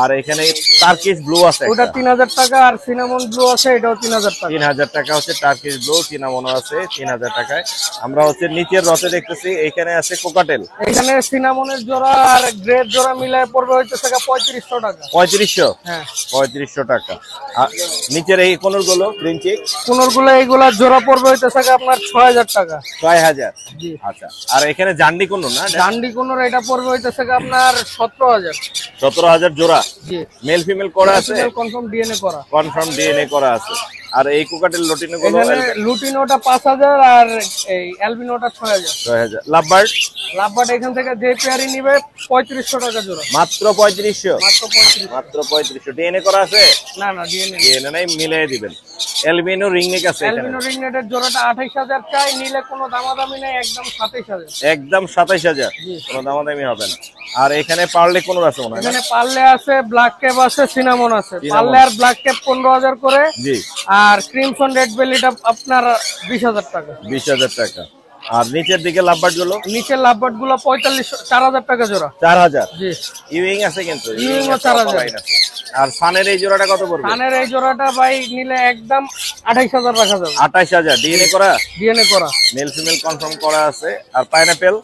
আর এখানে টার্কিশ ব্লু আছে ওটা একটা। 3000 টাকা, আর সিনামন ব্লু আছে, এটাও 3000 টাকা। 3000 টাকা হচ্ছে টার্কিশ ব্লু, চিনামনো আছে 3000 টাকায়। আমরা হচ্ছে নিচের রথে দেখতেছি এখানে আছে কোকাটেল। এখানে সিনামনের জোড়া আর গ্রেড জোড়া মিলায় পড়বে হইতেছে 3500 টাকা। 3500? হ্যাঁ 3500 টাকা। আর নিচের এই কোনর গুলো গ্রিন চিক? কোনরগুলো এইগুলা জোড়া পড়বে হইতেছে আপনার 6000 টাকা। 6000। জি। আচ্ছা, আর এখানে জান্ডি কোনর না? ডান্ডি কোনর এটা পড়বে হইতেছে আপনার 17000। 17,000 জোড়া। জি। মেল ফিমেল করা আছে? কনফার্ম ডিএনএ করা। কনফার্ম ডিএনএ করা আছে। আর এই কোকাটেল লটিনো গুলো? এখানে লুটিনোটা 5000 আর এই অ্যালবিনোটা 6000। 6000। লাভবার্ড? লাভবার্ড এখান থেকে যে পেয়ারই নিবে 3500 টাকা জোড়া। মাত্র 3500? মাত্র 3500। মাত্র 3500। ডিএনএ করা আছে? না না ডিএনএ। ডিএনএ নাই, মিলাই দিবেন। অ্যালবিনো রিংনেক আছে এখানে। অ্যালবিনো রিংনেটের জোড়াটা 28000 চাই, নিলে কোনো দামাদামি নেই, একদম 27000। একদম 27000। কোনো দামাদামি হবে না। আর এখানে পার্লে কোন আছে মনে হয়? এখানে পার্লে আছে, ব্ল্যাক ক্যাপ আছে, সিনামন আছে। সিনামন। পার্লে আর ব্ল্যাক ক্যাপ 15000 করে। জি। আর ক্রিমসন রেড বেলিটা আপনার 20000 টাকা। 20000 টাকা। আর নিচের দিকে লাভবার্ড গুলো? নিচের লাভবার্ড গুলো 4000 টাকা জোড়া। 4000? জি। ইউইং আছে কিন্তু? ইউইং ও 4000। আর সানের এই জোড়াটা কত পড়বে? কানের এই জোড়াটা ভাই নিলে একদম 28000 রাখা যাবে। 28000। ডিএনএ করা? ডিএনএ করা। মেল ফিমেল কনফার্ম করা আছে। আর পাইনাপেল?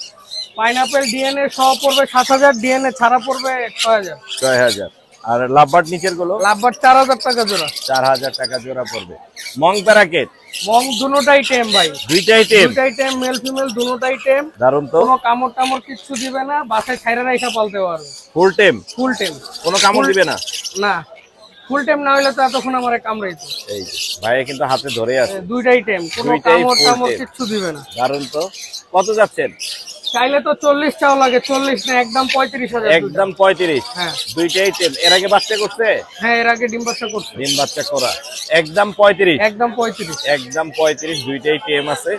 পাইনাপেল ডিএনএ সহ পড়বে 7000, ডিএনএ ছাড়া পড়বে 6000। 6000। আর লাভবার্ড নিচের গুলো? লাভবার্ড 4000 টাকা জোড়া। 4000 টাকা জোড়া পড়বে। মং প্যারাকেট? মং দুটোটাই টেম ভাই। দুইটাই টেম? দুটোটাই টেম, মেল ফিমেল দুটোটাই টেম। দারুন তো। কোনো কামড় টামড় কিচ্ছু দিবে না, বাসায় ছাইরা রাইখা পালতে পারবে। ফুল টেম? ফুল টেম। কোনো কামড় দিবে না? না, ফুল টেম না হইলে তো এতক্ষণ আমারে কামড়াইতো। এই যে ভাই কিন্তু হাতে ধরে আছে। দুইটাই টেম, কোনো দুইটাই কামড় full টামড় tame। কিচ্ছু দিবে না। দারুন তো। কত যাচ্ছেন? চাইলে তো 40 চাও লাগে, 40 না, একদম 35000। একদম 35? হ্যাঁ। দুইটাই টেম। এর আগে বাচ্চা করছে? হ্যাঁ, এর আগে ডিম বাচ্চা করছে। ডিম বাচ্চা করা। একদম 35? একদম 35। একদম 35। দুইটাই টেম আছে।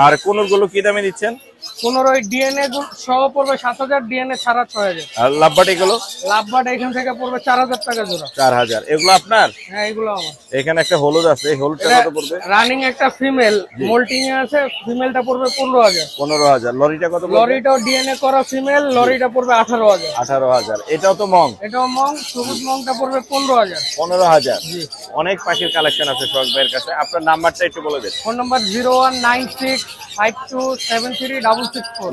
আর কোনর গুলো কি দামে দিচ্ছেন? 15 ডিএনএ সহ পড়বে 7000, ডিএনএ ছাড়া 6000। আর লাভবার্ড এগুলো? লাভবার্ড এখান থেকে পড়বে 4000 টাকা জোড়া। 4000। এগুলো আপনার? হ্যাঁ এগুলো আমার। এখানে একটা হলুদ আছে, এই হলুদটা কত পড়বে? রানিং একটা ফিমেল মোল্টিং এ আছে, ফিমেলটা পড়বে 15000। 15000। লরিটা কত পড়বে? লরিটাও ডিএনএ করা ফিমেল, লরিটা পড়বে 18000। 18000। এটাও তো মং? এটাও মং, সবুজ মংটা পড়বে 15000। 15000। জি। অনেক পাখির কালেকশন আছে সোহাগ ভাইয়ের কাছে। আপনার নাম্বারটা একটু বলে দেন। Phone number 01965273664।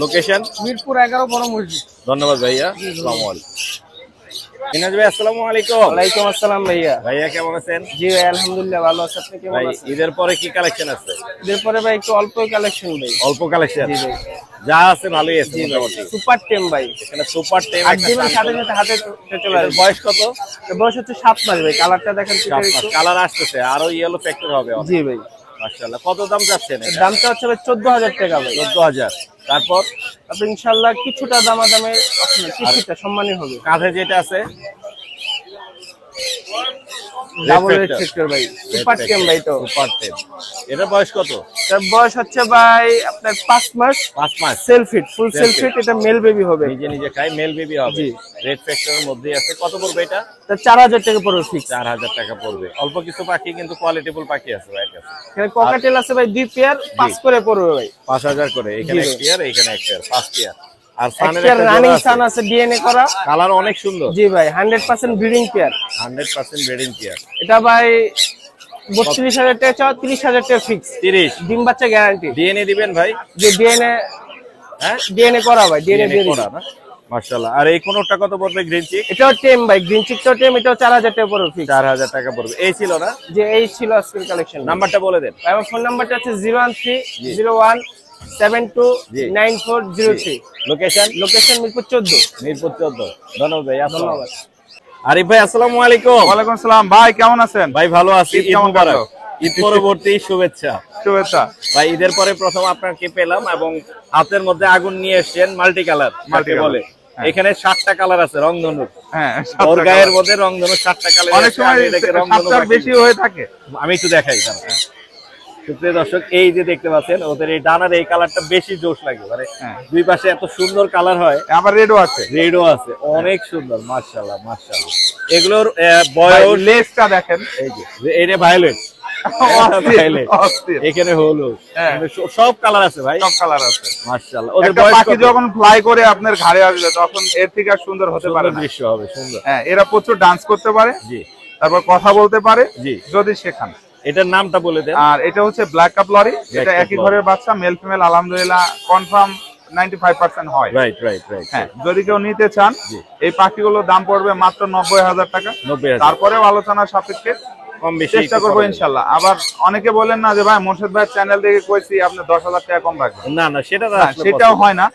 লোকেশন? মিরপুর 11 বড় মসজিদ। ধন্যবাদ ভাইয়া। আসসালামু আলাইকুম। ইনাজ ভাই আসসালামু আলাইকুম। ওয়ালাইকুম আসসালাম ভাইয়া। ভাইয়া কেমন আছেন? জি ভাই আলহামদুলিল্লাহ ভালো আছি, আপনি কেমন ভাই আছেন? ঈদের পরে কি কালেকশন আছে? এরপরে ভাই একটু অল্প কালেকশন ভাই। অল্প কালেকশন? জি ভাই। যা আছে ভালোই আছে মোটামুটি। সুপার টেম ভাই। এখানে সুপার টেম। আর ডিমের সাথে সাথে হাতে চলে আসবে। বয়স কত? বয়স হচ্ছে 7 মাস ভাই। কালারটা দেখেন কালার আসতেছে, আরো ইয়েলো ফ্যাক্টর হবে। জি ভাই। মাশাআল্লাহ। কত দাম যাচ্ছেন? দামটা হচ্ছে ভাই 14000 টাকা ভাই। 14000। তারপর আপনি ইনশাআল্লাহ কিছুটা দামাদামে আপনার কিছুটা সম্মানই হবে। কাঁধে যেটা আছে ডাবল রেড সেক্টর ভাই, সুপার টেম ভাই। তো সুপার টেম, এটার বয়স কত? তার বয়স হচ্ছে ভাই আপনার 5 মাস। 5 মাস, সেলফিট, ফুল সেলফিট। এটা মেল বেবি হবে, নিজে নিজে খায়, মেল বেবি হবে। জি। রেড ফ্যাক্টরের মধ্যেই আছে। কত পড়বে এটা? তার 4000 টাকা পড়বে ফিক্স। 4000 টাকা পড়বে। অল্প কিছু পাখি কিন্তু কোয়ালিটিফুল পাখি আছে ভাইয়ের কাছে। এখানে ককাটেল আছে ভাই 2 পেয়ার, 5 করে পড়বে ভাই। 5000 করে। এখানে জি। এক পেয়ার, এখানে এক পেয়ার, 5 পেয়ার। আর সানের একটা একটা রানিং জোড়া সান আছে, আছে ডিএনএ করা। কালার অনেক সুন্দর। জি ভাই, 100% ব্রিডিং পেয়ার। 100% breeding pair. এটা ভাই 32000 টাকা চাও, 30000 টাকা ফিক্স। 30। ডিম বাচ্চা গ্যারান্টি। ডিএনএ দিবেন ভাই? যে ডিএনএ, হ্যাঁ ডিএনএ করা ভাই, ডিএনএ ডিএনএ দিয়ে করা দিবি। না? মাশাআল্লাহ। আর এই কোনটা কত পড়বে গ্রিন চিক? এটাও টেম ভাই, গ্রিন চিকটাও টেম, এটাও 4000 টাকা পড়বে ফিক্স। 4000 টাকা পড়বে। এই ছিল না? যে এই ছিল আজকের কালেকশন। নাম্বারটা বলে দেন। আমার ফোন নাম্বারটা হচ্ছে 01301729403। লোকেশন? লোকেশন মিরপুর 14। মিরপুর 14। ধন্যবাদ ভাই। ধন্যবাদ। আরিফ ভাই আসসালামু আলাইকুম। ওয়ালাইকুম আসসালাম ভাই, কেমন আছেন? ভাই ভালো আছি। ঈদ ঈদ কেমন মোবারক। কাটলো? ঈদ পরবর্তী শুভেচ্ছা। শুভেচ্ছা। ভাই ঈদের পরে প্রথম আপনাকে পেলাম এবং হাতের মধ্যে আগুন নিয়ে এসেছেন, মাল্টি কালার Multi colour, বলে। হ্যাঁ। এখানে 7টা কালার আছে রংধনুর। হ্যাঁ, ওর গায়ের মধ্যে রংধনু 7টা কালার। অনেক সময় সাতটার বেশি হয়ে থাকে। আমি একটু দেখাই তারা। সুপ্রিয় দর্শক, এই যে দেখতে পাচ্ছেন ওদের এই ডানার এই কালারটা বেশি জোশ লাগে, মানে হ্যাঁ। দুই পাশে এত সুন্দর কালার হয়। আবার রেডও আছে। রেডও আছে, অনেক সুন্দর। মাশাআল্লাহ মাশাআল্লাহ। এগুলোর বয়স, লেজটা দেখেন। এই যে এটা ভায়োলেট, অস্থির, অস্থির। এখানে হলুদ, হ্যাঁ। সব কালার আছে ভাই। সব কালার আছে। মাশাআল্লাহ। ওদের একটা বয়স পাখি কত? যখন ফ্লাই করে আপনার ঘাড়ে আসবে তখন এর থেকে আর সুন্দর হতে পারে সুন্দর না। দৃশ্য হবে, সুন্দর। হ্যাঁ, এরা প্রচুর ডান্স করতে পারে, জি তারপর কথা বলতে পারে জি। যদি শেখান। এটার নামটা বলে দেন। আর এটা হচ্ছে ব্ল্যাক কাপ লরি। এটা Cup একই lorry। ঘরের বাচ্চা, মেল ফিমেল আলহামদুলিল্লাহ কনফার্ম 95% হয়। Right right right. হ্যাঁ, যদি কেউ নিতে চান জি। এই পাখিগুলোর দাম পড়বে মাত্র 90000 টাকা। 90,000। তারপরেও আলোচনা সাপেক্ষে কম বেশি চেষ্টা করবো ইনশাল্লাহ। আবার অনেকে বলেন না যে ভাই মোর্শেদ ভাইয়ের চ্যানেল থেকে কইছি আপনি 10,000 টাকা কম রাখবেন। না না, সেটা তো না, আসলে সেটাও possible। হয় না।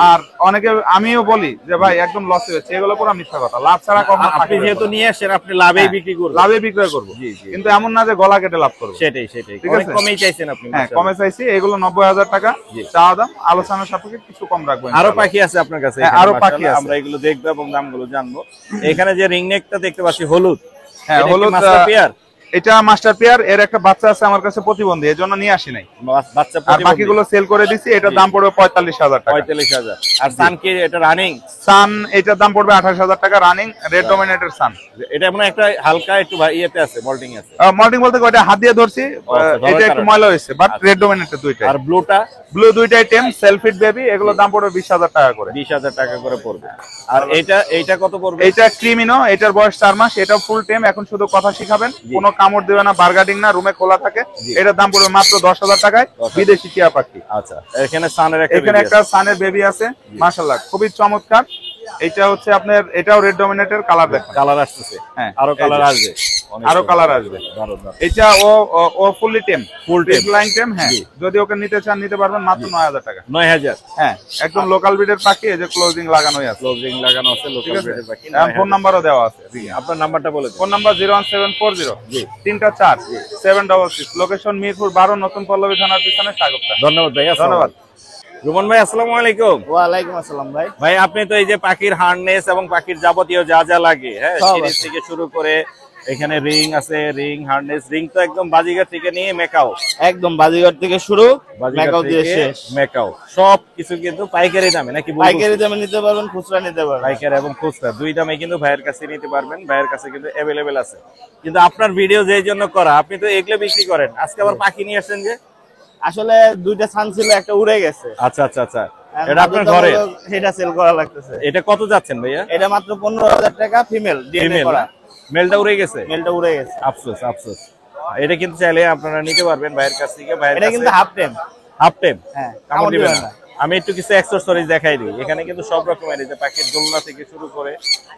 আর অনেকে, আমিও বলি যে ভাই একদম লস হয়েছে, এগুলো পুরো মিথ্যা কথা। লাভ ছাড়া কখনো আপনি পাখি যেহেতু বেচবো না। নিয়ে আসেন, আপনি লাভেই হ্যাঁ, বিক্রি করবেন। লাভে বিক্রয় করবো। জি, জি। কিন্তু এমন না যে গলা কেটে লাভ করবো। সেটাই সেটাই। ঠিক অনেক আছে? কমেই চাইছেন আপনি। হ্যাঁ, মাশাআল্লাহ। কমে চাইছি। এগুলো 90,000 টাকা জি। চাওয়া দাম, আলোচনার সাপেক্ষে কিছু কম রাখবো আরো ইনশাআল্লাহ। পাখি আছে আপনার কাছে? হ্যাঁ, এখানে আরো মাশাআল্লাহ। পাখি আছে। আমরা এগুলো দেখবো এবং দামগুলো জানবো। এখানে যে রিং নেকটা দেখতে পাচ্ছি হলুদ, হ্যাঁ, এটা কি হলুদ মাস্টার পেয়ার? এটা মাস্টার পেয়ার। এর একটা বাচ্চা আছে আমার কাছে প্রতিবন্ধী, এজন্য নিয়ে আসি নাই। বাচ্চা আর প্রতিবন্ধী। বাকিগুলো সেল করে দিছি। এটার জি। দাম পড়বে 45,000 টাকা। 45,000। আর সান কি এটা রানিং? সান এটার দাম পড়বে 28,000 টাকা, রানিং রেড ডোমিনেটেড সান। এটা মনে হয় একটা হালকা একটু ইয়েতে আছে, মল্টিং আছে। মল্টিং বলতে ওটা হাত দিয়ে ধরছি, ধরার এটা একটু কারণে। ময়লা হয়েছে, বাট আচ্ছা। রেড ডোমিনেটেড দুইটাই। আর ব্লুটা? ব্লু দুইটা আইটেম সেলফিট বেবি, এগুলোর দাম পড়বে 20,000 টাকা করে। 20,000 টাকা করে পড়বে। আর এইটা কত পড়বে? এইটা ক্রিমিনো, এটার বয়স 4 মাস। এটা ফুল টেম, এখন শুধু কথা শিখাবেন, জি। কোনো কামড় দেবে না, বার্গার্ডিং না, রুমে খোলা থাকে। জি। এটার দাম পড়বে মাত্র 10,000 টাকায়, 10,000 বিদেশি টিয়া পাখি। আচ্ছা, এখানে সানের একটা এখানে baby একটা আছে। সানের বেবি আছে, মাশাআল্লাহ খুবই চমৎকার। এটা হচ্ছে আপনার, এটাও রেড ডোমিনেটের কালার দেখেন। কালার আসতেছে। হ্যাঁ, আরো এই কালার যে। আসবে। অনেক আরো সুন্দর। কালার আসবে। দারুণ, দারুণ। এটা ও ফুললি টেম, Full tame। লাইন টেম। হ্যাঁ, জি। যদি ওকে নিতে চান নিতে পারবেন মাত্র 9,000 টাকা। 9,000। হ্যাঁ, একদম লোকাল ব্রিডের পাখি, এই যে ক্লোজিং লাগানোই আছে। ক্লোজিং লাগানো আছে, ঠিক লোকাল আছে, ব্রিডের পাখি। ফোন নাম্বারও দেওয়া আছে। আপনার নাম্বারটা বলে দিন। ফোন নাম্বার 01740 জি। 3 766। লোকেশন মিরপুর 12, নতুন পল্লবী থানার পিছনে, স্বাগত। ধন্যবাদ ভাই। ধন্যবাদ। রুমন ভাই আসসালামু আলাইকুম। ওয়ালাইকুম আসসালাম ভাই। ভাই আপনি তো এই যে পাখির হার্নেস এবং পাখির যাবতীয় যা যা লাগে, হ্যাঁ, সব সিরিজ আছে। থেকে শুরু করে এখানে রিং আছে, রিং হার্নেস, রিং তো একদম বাজিগার থেকে নিয়ে মেকাও, একদম বাজিঘর থেকে শুরু, বাজিগার মেকাও দিয়ে থেকে শেষ। মেকাও, সব কিছু কিন্তু পাইকারি দামে নাকি? বলবো? পাইকারি দামে নিতে পারবেন, খুচরা নিতে পারবেন। পাইকারি এবং খুচরা দুই দামে কিন্তু ভাইয়ের কাছে নিতে পারবেন। ভাইয়ের কাছে কিন্তু অ্যাভেলেবেল আছে। কিন্তু আপনার ভিডিও যেই জন্য করা, আপনি তো এগুলো বিক্রি করেন, আজকে আবার পাখি নিয়ে আসছেন যে? আসলে দুইটা ছান ছিল, একটা উড়ে গেছে। আচ্ছা আচ্ছা আচ্ছা। এটা আপনার ঘরে? এটা সেল করা লাগতেছে। এটা কত যাচ্ছেন ভাইয়া? এটা মাত্র 15,000 টাকা, ফিমেল ডিএনএ ফিমেল, করা। মেলটা উড়ে গেছে? মেলটা উড়ে গেছে। আফসোস আফসোস। এটা কিন্তু চাইলে আপনারা নিতে পারবেন ভাইয়ের কাছ থেকে। ভাইয়ের এটা কিন্তু কাছে হাফ টেম। হাফ টেম। হ্যাঁ, কামড় দিবে দিবে না। না। আমি একটু কিছু অ্যাক্সেসরিজ দেখাই দিই। এখানে কিন্তু সব রকমের, এই যে পাখির দোলনা থেকে শুরু করে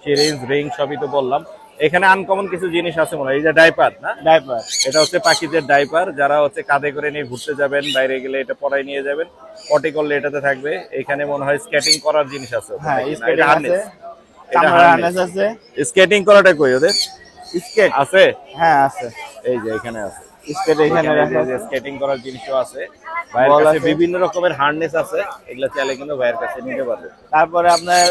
সিরিঞ্জ, রিং সবই তো বললাম। এখানে আনকমন কিছু জিনিস আছে মনে হয়। এই যে ডাইপার না? ডাইপার। এটা হচ্ছে পাখিদের ডাইপার। যারা হচ্ছে কাঁধে করে নিয়ে ঘুরতে যাবেন, বাইরে গেলে এটা পরাই নিয়ে যাবেন। পটি করলে এটাতে থাকবে। এখানে মনে হয় স্কেটিং করার জিনিস আছে। হ্যাঁ, এটা স্কেটিং আছে, harness। এটা চামড়া harness। হার্নেস আছে। স্কেটিং করাটা কই ওদের? স্কেট। আছে? হ্যাঁ, আছে। এই যে এখানে আছে। স্কেট এখানে রাখা আছে। স্কেটিং করার জিনিসও আছে। ভাইয়ের বল কাছে আছে। বিভিন্ন রকমের হার্নেস আছে। এগুলা চাইলে কিন্তু ভাইয়ের কাছে নিতে পারবে। তারপরে আপনার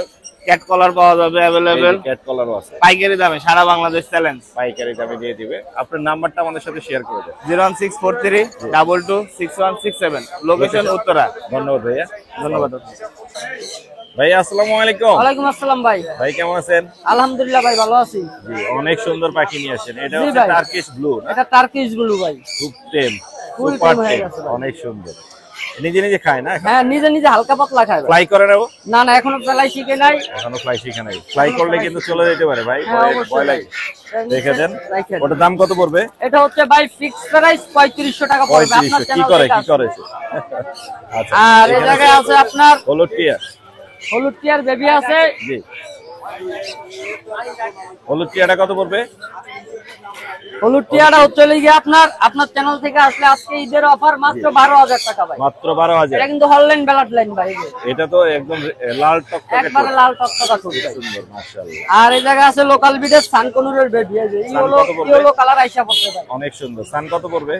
ক্যাট কলার পাওয়া যাবে অ্যাভেলেবেল, ক্যাট কলারও আছে পাইকারি দামে, সারা বাংলাদেশ চ্যালেঞ্জ। পাইকারি দামে দিয়ে দিবে। আপনার নাম্বারটা আমাদের সাথে শেয়ার করে দেন। 01643226167, লোকেশন উত্তরা। ধন্যবাদ ভাইয়া। ধন্যবাদ। ভাই আসসালামু আলাইকুম। ওয়ালাইকুম আসসালাম ভাই। ভাই কেমন আছেন? আলহামদুলিল্লাহ ভাই, ভালো আছি। জি, অনেক সুন্দর পাখি নিয়ে আসেন। এটা জি হচ্ছে ভাই। টার্কিশ ব্লু না? এটা টার্কিশ ব্লু ভাই। খুব টেম, Full সুপার tame হয়ে টেম, গেছে ভাই। অনেক সুন্দর। নিজে নিজে খায় না? হ্যাঁ, নিজে নিজে হালকা পাতলা খায় ভাই। ফ্লাই করে না ও? না না, এখনো ফেলাই শিখে নাই। এখনো ফ্লাই শিখে নাই। ফ্লাই করলে কিন্তু চলে যেতে পারে ভাই, হ্যাঁ, ভয় অবশ্যই লাগে। ভাই। দেখে দেন। রাখেন। ওটার দাম কত পড়বে? এটা হচ্ছে ভাই ফিক্স প্রাইস 3500 টাকা পড়বে। 3500। আপনার কি চ্যানেল করে থেকে কি আসবে। করেছে? আচ্ছা, আর এই এখানে জায়গায় আছে আপনার হলুদ টিয়া। হলুদ টিয়ার বেবি আছে। জি, হলুদ টিয়াটা কত পড়বে? হলুদ টিয়াটা হচ্ছে লিগে আপনার চ্যানেল থেকে আসলে আজকে ঈদের অফার মাত্র 12000 টাকা ভাই। মাত্র 12000। এটা কিন্তু হলল্যান্ড ব্লাড লাইন ভাই। এই যে এটা তো একদম লাল টকটকে একবারে লাল টকটকা ঠোঁট ভাই। সুন্দর, মাশাআল্লাহ। আর এই জায়গায় আছে লোকাল বিডের সানকনুরের বেবি। এই যে সান ইয়েলো কত পড়বে? ইয়েলো কালার আইসা পড়ছে ভাই। অনেক সুন্দর। সান কত পড়বে?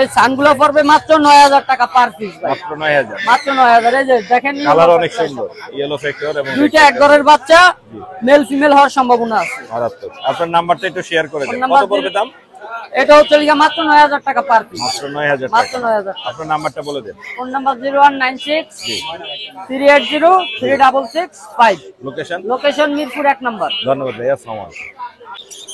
এই সানগুলো পড়বে মাত্র 9000 টাকা পার পিস ভাই। মাত্র 9000। মাত্র 9000। এই যে দেখেন কালার অনেক সুন্দর, ইয়েলো ফ্যাক্টর এবং দুইটা এক ঘরের বাচ্চা, মেল ফিমেল হওয়ার সম্ভাবনা আছে। মারাত্মক। আপনার নাম্বারটা একটু শেয়ার করে দেন। নাম্বার কত পড়বে দাম? এটা হচ্ছে লিগা মাত্র 9000 টাকা পার পিস। মাত্র 9000 মাত্র টাকা। 9000। আপনার নাম্বারটা বলে দেন। Phone number 0196 380 3665। Location? Location Mirpur 1 number. ধন্যবাদ ভাই, আসসালামু আলাইকুম।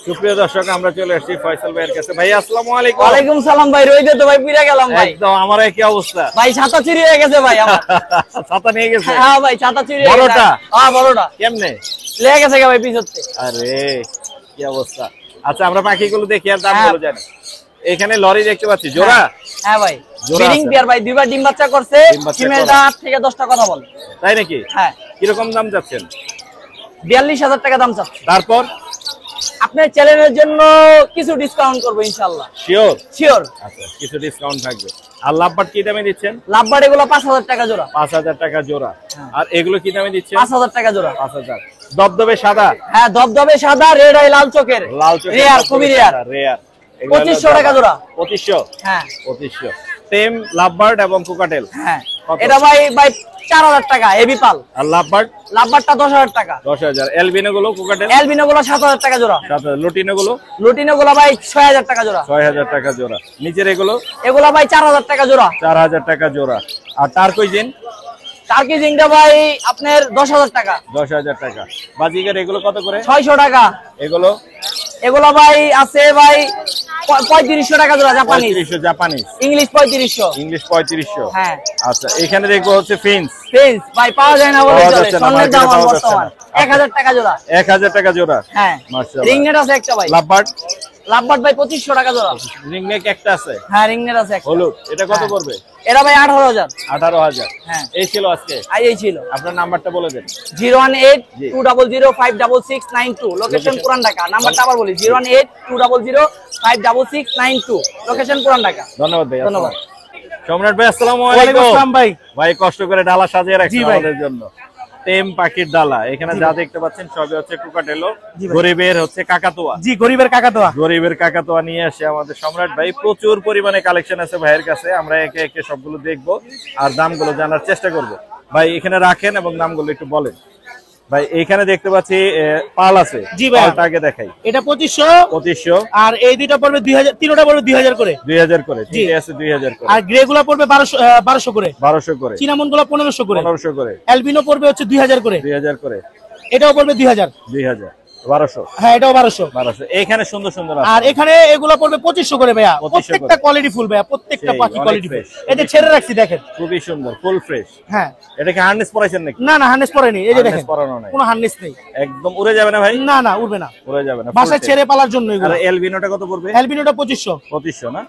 সুপ্রিয় দর্শক, আমরা চলে আসছি ফয়সাল ভাইয়ের কাছে। ভাই আসসালামু আলাইকুম। ওয়ালাইকুম সালাম ভাই। রইদে তো ভাই পিরা গেলাম ভাই। একদম আমার কি অবস্থা? ভাই ছাতা চুরি হয়ে গেছে ভাই আমার। ছাতা নিয়ে গেছে? হ্যাঁ ভাই, ছাতা চুরি হয়ে গেছে। বড়টা? হ্যাঁ বড়টা। কেমনে? লেগে গেছে ভাই পিছতে। আরে কি অবস্থা। আচ্ছা, আমরা পাখিগুলো দেখি আর দাম হ্যাঁ। বলে জানি। এখানে লরি দেখতে পাচ্ছি, জোড়া? হ্যাঁ ভাই, জোড়া ব্রিডিং আছে। পেয়ার ভাই, দুইবার ডিম বাচ্চা করছে। ডিম বাচ্চা ফিমেলটা 8 থেকে 10টা কথা বলে। তাই নাকি? হ্যাঁ, কিরকম দাম যাচ্ছেন? 42000 টাকা দাম চাচ্ছে। তারপর আপনার চ্যানেলের জন্য কিছু ডিসকাউন্ট করবো ইনশাআল্লাহ। শিওর? শিওর। আচ্ছা, কিছু ডিসকাউন্ট থাকবে। আর লাভবার্ড কি দামে দিচ্ছেন? লাভবার এগুলো 5000 টাকা জোড়া। 5000 টাকা জোড়া। আর এগুলো কি দামে দিচ্ছেন? 5000 টাকা জোড়া। 5000। দবদবে সাদা? হ্যাঁ, দবদবে সাদা, রেড আই লাল চোখের। লাল চোখের রেয়ার, খুবই রেয়ার। রেয়ার। 2500 টাকা জোড়া। 2500? হ্যাঁ 2500। টেম, লাভবার্ড এবং কোকাটেল। হ্যাঁ। কত? এটা ভাই 4000 টাকা হেভি পাল। আর লাভবার্ড? লাভবারটা 10000 টাকা। 10000। এলবিনো গুলো, কোকাটেল? এলবিনো গুলো 7000 টাকা জোড়া। 7000। লুটিনো গুলো? লুটিনো গুলো ভাই 6000 টাকা জোড়া। 6000 টাকা জোড়া। নিচের এগুলো? এগুলা ভাই 4000 টাকা জোড়া। 4000 টাকা জোড়া। আর টার্কোইজিন? টার্কি জিংটা ভাই আপনার 10000 টাকা। 10000 টাকা। বাজিগার এগুলো কত করে? 600 টাকা। এগুলো? এগুলো ভাই আছে ভাই 3500 টাকা জোড়া জাপানি। 3500 জাপানিজ। ইংলিশ 3500। ইংলিশ 3500। হ্যাঁ। আচ্ছা, এখানে দেখবো হচ্ছে ফিন্স। ফিন্স ভাই পাওয়া যায় না বলে পাওয়া চলে। যাচ্ছে না, স্বর্ণের দাম মার্কেটে পাওয়া যাচ্ছে বর্তমান না। 1000 টাকা জোড়া। 1000 টাকা জোড়া। হ্যাঁ। মাশাআল্লাহ। রিংনেট আছে একটা ভাই। লাভবার্ড? লাভবার্ড ভাই 2500 টাকা জোড়া। রিংনেক একটা আছে? হ্যাঁ, রিংনেট আছে একটা। হলুদ। এটা কত হ্যাঁ। পড়বে? এটা ভাই 18000। 18000। হ্যাঁ। এই ছিল আজকে। এই ছিল। আপনার নাম্বারটা বলে দেন। 018-200-56692। লোকেশন পুরান ঢাকা। নাম্বারটা আবার বলি, 018-200-56692। লোকেশন পুরান ঢাকা। ধন্যবাদ ভাই। ধন্যবাদ। সম্রাট ভাই আসসালামু ওয়ালাইকুম আলাইকুম। আসসালাম ভাই। ভাই কষ্ট করে ডালা সাজিয়ে রাখছেন জি ভাই। আমাদের জন্য। টেম পাখির ডালা। এখানে যা দেখতে পাচ্ছেন সবই হচ্ছে কোকাটেলো। গরিবের হচ্ছে কাকাতুয়া। জি, গরিবের কাকাতোয়া। গরিবের কাকাতুয়া নিয়ে আসে আমাদের সম্রাট ভাই। প্রচুর পরিমাণে কালেকশন আছে ভাইয়ের কাছে। আমরা একে একে সবগুলো দেখবো আর দামগুলো জানার চেষ্টা করব। ভাই এখানে রাখেন এবং দামগুলো একটু বলেন। ভাই এখানে দেখতে পাচ্ছি পাল আছে। জি ভাই। পালটা আগে দেখাই। এটা 2500। 2500। আর এই দুইটা পড়বে 2000, তিনটা পড়বে 2000 করে। 2000 করে। ঠিক আছে, 2000 করে। আর গ্রে গুলা পড়বে 1200 করে। 1200 করে। চিনামন গুলা 1500 করে। 1500 করে। এলবিনো পড়বে হচ্ছে 2000 করে। 2000 করে। এটাও পড়বে 2000। 2000। 1200। হ্যাঁ, এটাও 1200। 1200। এইখানে সুন্দর সুন্দর আছে। আর এখানে এগুলো পড়বে 2500 করে ভাইয়া। 2500 প্রত্যেকটা করে। কোয়ালিটি ফুল ভাইয়া, প্রত্যেকটা সেই, পাখি অনেক কোয়ালিটি ফুল। fresh। এই যে ছেড়ে রাখছি দেখেন। খুবই সুন্দর, ফুল ফ্রেশ। হ্যাঁ। এটা কি হার্নেস পরাইছেন নাকি? না না, হার্নেস পরেনি। এই যে Harness দেখেন, পরানো নাই। কোনো হার্নেস নেই। একদম উড়ে যাবে না ভাই? না না, উঠবে না। উড়ে যাবে না। বাসায় ছেড়ে পালার জন্য আর এগুলো। এলবিনোটা কত পড়বে? এলবিনোটা 2500। 2500 না?